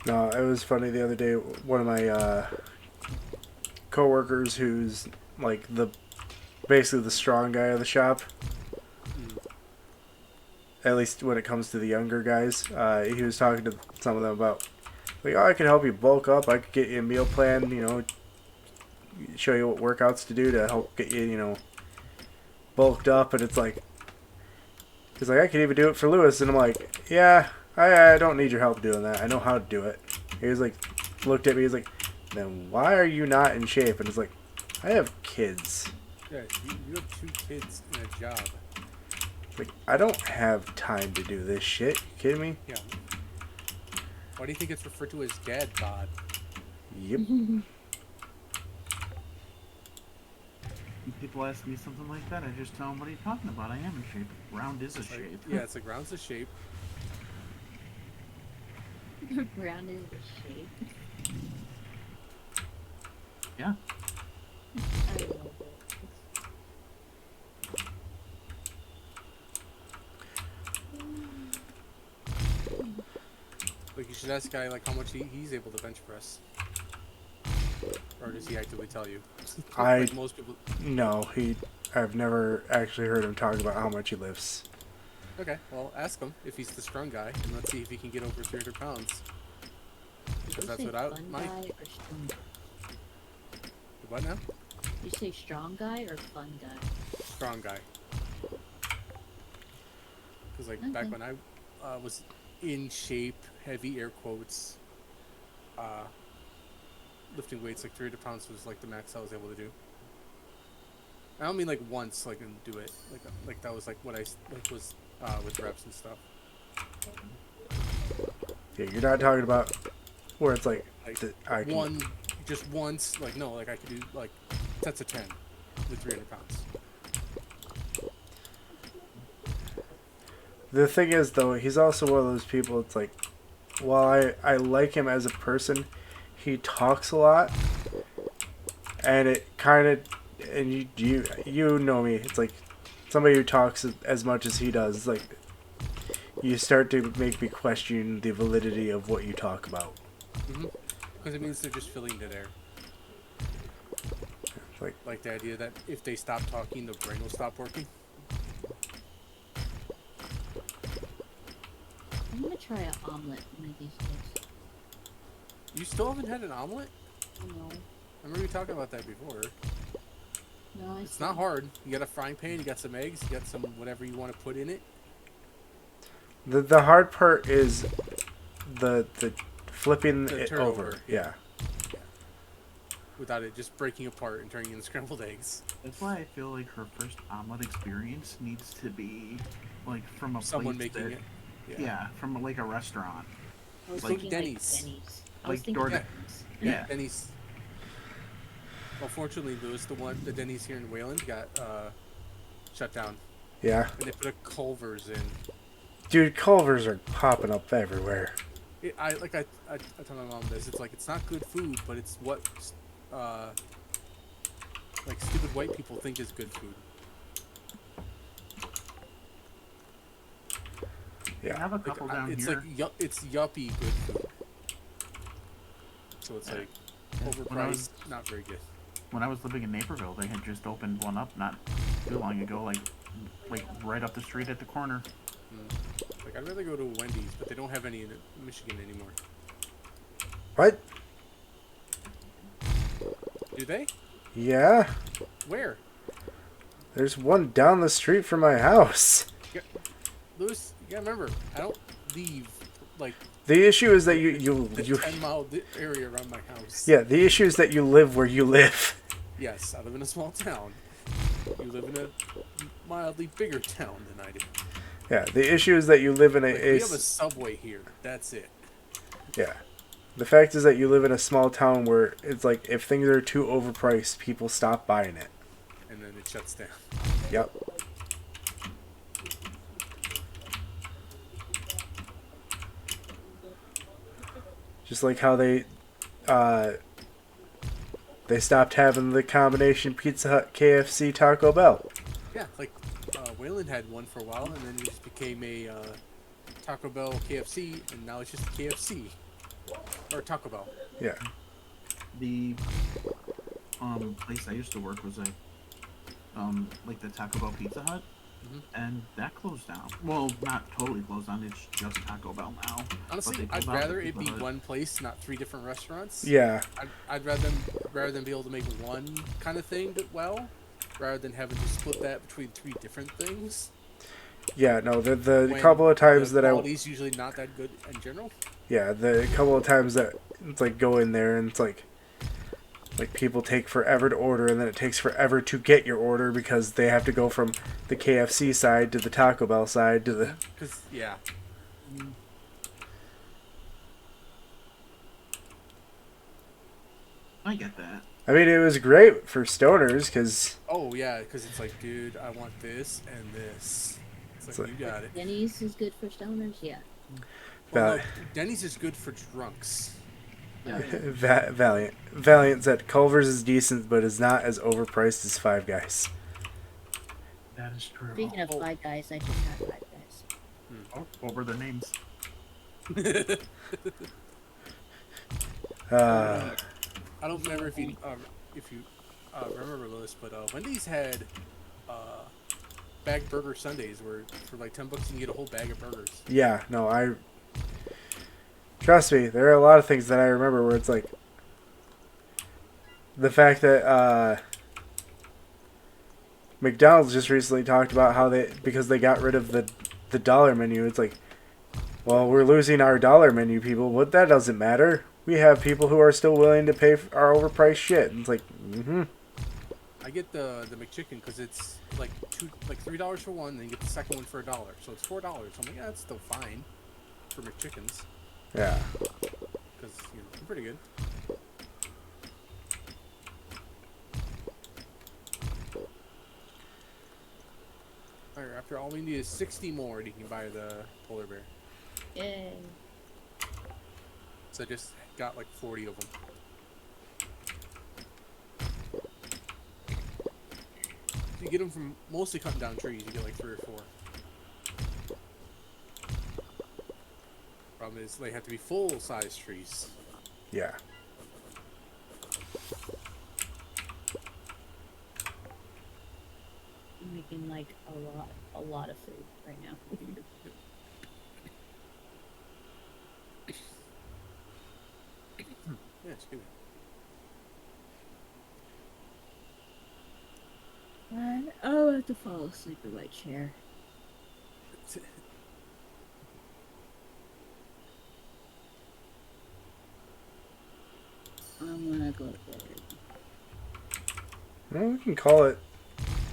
S1: No, it was funny the other day. One of my coworkers, who's like basically the strong guy of the shop,
S4: Mm.
S1: at least when it comes to the younger guys, he was talking to some of them about, like, oh, I can help you bulk up. I could get you a meal plan. Show you what workouts to do to help get you, bulked up. And it's like, he's like, I could even do it for Lewis. And I'm like, yeah, I don't need your help doing that. I know how to do it. He was like, looked at me. He's like, then why are you not in shape? And it's like, I have kids.
S4: Yeah, you have 2 kids and a job.
S1: Like, I don't have time to do this shit. You kidding me?
S4: Yeah. Why do you think it's referred to as dad bod?
S1: Yep.
S3: When people ask me something like that, I just tell them, what are you talking about? I am in shape. Round is a
S4: It's like-
S3: shape.
S4: Yeah, it's like round's a shape.
S2: Round is the shape.
S3: Yeah.
S2: I love it.
S4: Like, you should ask a guy, like, how much he's able to bench press. Or does he actively tell you? Like most people.
S1: No, I've never actually heard him talk about how much he lifts.
S4: Okay, well, ask him if he's the strong guy, and let's see if he can get over 300 pounds.
S2: Did
S4: Because
S2: you
S4: that's
S2: say
S4: what I...
S2: fun
S4: My...
S2: guy or strong guy?
S4: What now?
S2: Did you say strong guy or fun guy?
S4: Strong guy. Because, like, back
S2: Okay.
S4: when I was in shape, heavy air quotes, lifting weights, like 300 pounds was, like, the max I was able to do. I don't mean, like, once, like, and do it. Like that was, like, what I, like, was, with reps and stuff.
S1: Yeah, you're not talking about where it's like,
S4: Like,
S1: I can,
S4: just once, like, no, like, I could do, like, sets of 10 with 300 pounds.
S1: The thing is, though, he's also one of those people. It's like, while I like him as a person, he talks a lot, and it kind of, and you know me. It's like somebody who talks as much as he does. It's like you start to make me question the validity of what you talk about.
S4: Because it means they're just filling dead air. Like the idea that if they stop talking, the brain will stop working.
S2: I'm gonna try an omelet one of these days.
S4: You still haven't had an omelet?
S2: No,
S4: I remember you talking about that before.
S2: no,
S4: It's not hard. You got a frying pan, you got some eggs, you got some whatever you want to put in it.
S1: The hard part is the flipping
S4: The
S1: it
S4: turnover,
S1: over. Yeah.
S4: Without it just breaking apart and turning into scrambled eggs.
S3: That's why I feel like her first omelet experience needs to be like from a
S4: Someone
S3: place
S4: making
S3: that-
S4: it.
S3: Yeah, from like a restaurant.
S2: I was
S3: like
S2: thinking
S4: Denny's.
S2: like Denny's. I was
S3: Like
S2: thinking
S3: DoorDash.
S2: Denny's.
S3: Yeah.
S4: Denny's. Well, fortunately, the Denny's here in Wayland got shut down,
S1: Yeah.
S4: and they put a Culver's in.
S1: Dude, Culvers are popping up everywhere.
S4: I tell my mom this. It's like it's not good food, but it's what like stupid white people think is good food.
S3: I
S1: Yeah.
S3: have a
S4: Like,
S3: couple down
S4: it's
S3: here.
S4: like it's yuppie good food. So it's like
S3: When I was-
S4: overpriced, not very good.
S3: When I was living in Naperville, they had just opened one up not too long ago, like right up the street at the corner.
S4: Like I'd rather go to Wendy's, but they don't have any in Michigan anymore.
S1: What?
S4: Do they?
S1: Yeah.
S4: Where?
S1: There's one down the street from my house.
S4: Louis, you gotta remember, I don't leave like
S1: The issue is that you
S4: 10-mile area around my house.
S1: yeah, the issue is that you live where you live.
S4: Yes, I live in a small town. You live in a mildly bigger town than I do.
S1: Yeah, the issue is that you live in
S4: Like, we have a subway here. That's it.
S1: yeah. The fact is that you live in a small town where it's like if things are too overpriced, people stop buying it.
S4: And then it shuts down.
S1: Yep. Just like how they stopped having the combination Pizza Hut, KFC, Taco Bell.
S4: Yeah, like Wayland had one for a while, and then it just became a Taco Bell KFC, and now it's just KFC. or Taco Bell.
S1: Yeah.
S3: The place I used to work was like the Taco Bell Pizza Hut,
S4: Mhm.
S3: and that closed down. Well, not totally closed down. It's just Taco Bell now.
S4: Honestly,
S3: they
S4: I'd
S3: pulled out
S4: rather
S3: the
S4: it be
S3: Pizza Hut.
S4: one place, not three different restaurants.
S1: Yeah.
S4: I'd rather than be able to make one kind of thing but well, rather than having to split that between three different things.
S1: Yeah, no, the
S4: when
S1: couple of times
S4: the
S1: that
S4: quality's usually not that good in general.
S1: the couple of times that it's like go in there and it's like people take forever to order and then it takes forever to get your order because they have to go from the KFC side to the Taco Bell side to the
S4: Because yeah,
S3: I get that.
S1: I mean, it was great for stoners because
S4: oh yeah, because it's like, dude, I want this and this. It's like,
S1: like-
S4: you got it.
S2: Denny's is good for stoners, yeah.
S4: Well,
S1: Val-
S4: no, Denny's is good for drunks.
S1: Valiant said Culver's is decent, but is not as overpriced as Five Guys.
S3: That is true.
S2: Speaking of
S4: Oh.
S2: Five Guys, I just had Five Guys.
S3: Oh, what were their names?
S4: I don't remember if you remember this, but Wendy's had bag burger Sundays where for like $10 you can get a whole bag of burgers.
S1: Yeah, no, I trust me. There are a lot of things that I remember where it's like the fact that McDonald's just recently talked about how because they got rid of the dollar menu. It's like, well, we're losing our dollar menu people, but that doesn't matter. We have people who are still willing to pay for our overpriced shit. And it's like,
S4: I get the McChicken because it's like $3 for one, and then you get the second one for $1, so it's $4. I'm like, yeah, that's still fine for McChickens
S1: yeah.
S4: because they're pretty good. Alright, after all we need is 60 more, and you can buy the polar bear.
S2: Yay.
S4: So I just got like 40 of them. You get them from mostly cutting down trees. You get like 3 or 4. Problem is they have to be full-size trees.
S1: Yeah.
S2: I'm making like a lot of food right now.
S4: Yeah, excuse me.
S2: I have to fall asleep in my chair. I'm gonna go to bed.
S1: Well, we can call it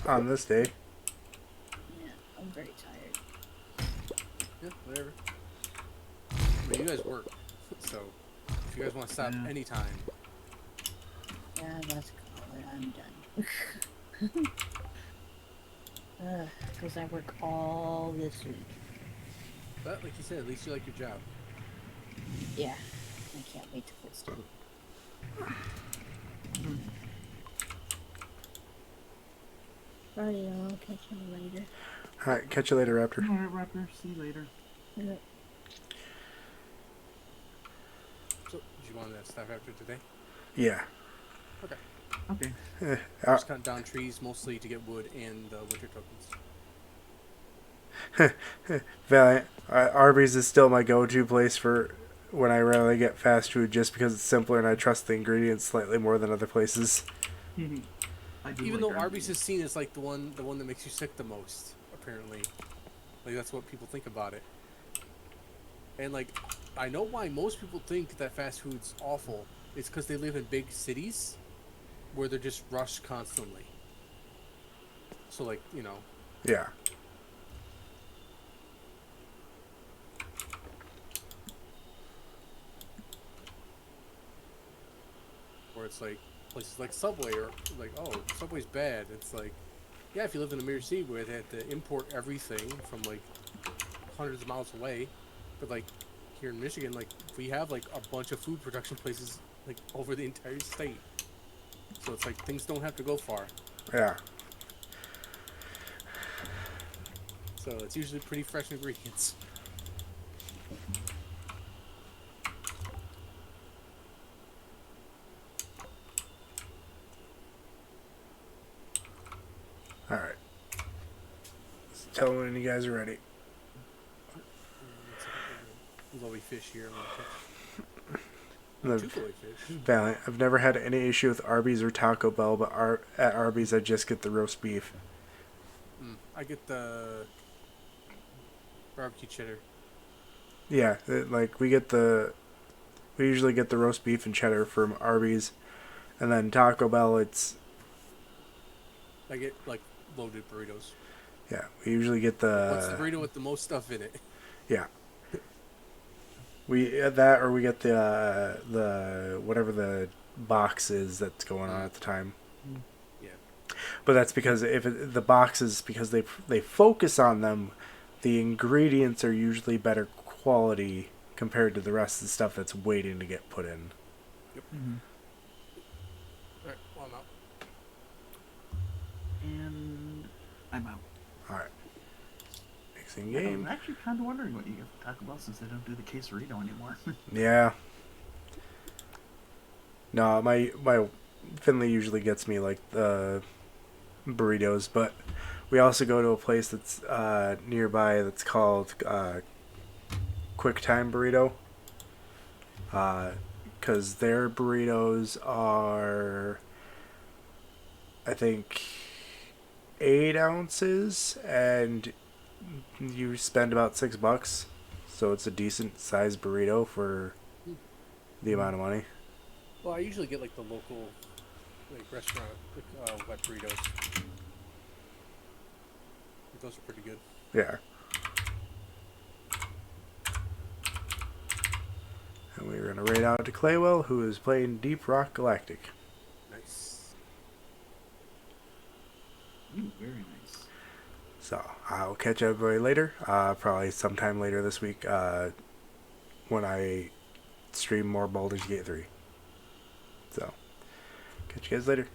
S1: on this day.
S2: Yeah, I'm very tired.
S4: Yeah, whatever. I mean, you guys work, so if you guys want to stop
S3: Yeah.
S4: anytime,
S2: Yeah, let's call it. I'm done. Because I work all this week.
S4: but like you said, at least you like your job.
S2: Yeah, I can't wait to quit school. Alright, I'll catch you later.
S1: All right, catch you later, Raptor.
S3: All right, Raptor. See you later.
S2: Yeah.
S4: So, did you want that stuff after today?
S1: Yeah.
S3: Okay.
S4: Just cutting down trees mostly to get wood and winter tokens.
S1: Valiant. Arby's is still my go-to place for when I rarely get fast food, just because it's simpler and I trust the ingredients slightly more than other places.
S3: I do
S4: Even
S3: like
S4: though Arby's is seen as like the one that makes you sick the most, apparently. Like that's what people think about it. And like, I know why most people think that fast food's awful. It's because they live in big cities where they're just rushed constantly. So like, you know,
S1: Yeah.
S4: where it's like places like Subway or like, oh, Subway's bad. It's like, yeah, if you live in a major city where they have to import everything from like hundreds of miles away, but like here in Michigan, like we have like a bunch of food production places like over the entire state. So it's like things don't have to go far.
S1: Yeah.
S4: So it's usually pretty fresh ingredients.
S1: tell me when you guys are ready.
S4: Lowy fish here. I'm gonna catch
S1: The
S4: two lowy fish.
S1: Valiant. I've never had any issue with Arby's or Taco Bell, but at Arby's I just get the roast beef.
S4: I get the barbecue cheddar.
S1: Yeah, we usually get the roast beef and cheddar from Arby's, and then Taco Bell
S4: I get like loaded burritos.
S1: yeah, we usually get
S4: What's the burrito with the most stuff in it?
S1: yeah. We that or we get the whatever the box is that's going on at the time.
S4: Yeah.
S1: But that's because the boxes, because they focus on them, the ingredients are usually better quality compared to the rest of the stuff that's waiting to get put in.
S3: Mm-hmm.
S4: Alright, well, I'm out.
S3: And I'm out.
S1: All right. Mixing
S3: Yeah,
S1: game.
S3: I'm actually kind of wondering what you get from Taco Bell since they don't do the quesarito anymore.
S1: Yeah. No, my Finley usually gets me like the burritos, but we also go to a place that's nearby that's called Quick Time Burrito. Because their burritos are, I think, 8 ounces, and you spend about $6. So it's a decent sized burrito for the amount of money.
S4: Well, I usually get like the local restaurant wet burritos. Those are pretty good.
S1: Yeah. And we're going to raid out to Claywell, who is playing Deep Rock Galactic.
S4: Nice.
S3: Ooh, very nice.
S1: So I'll catch everybody later. Probably sometime later this week when I stream more Baldur's Gate 3. So, catch you guys later.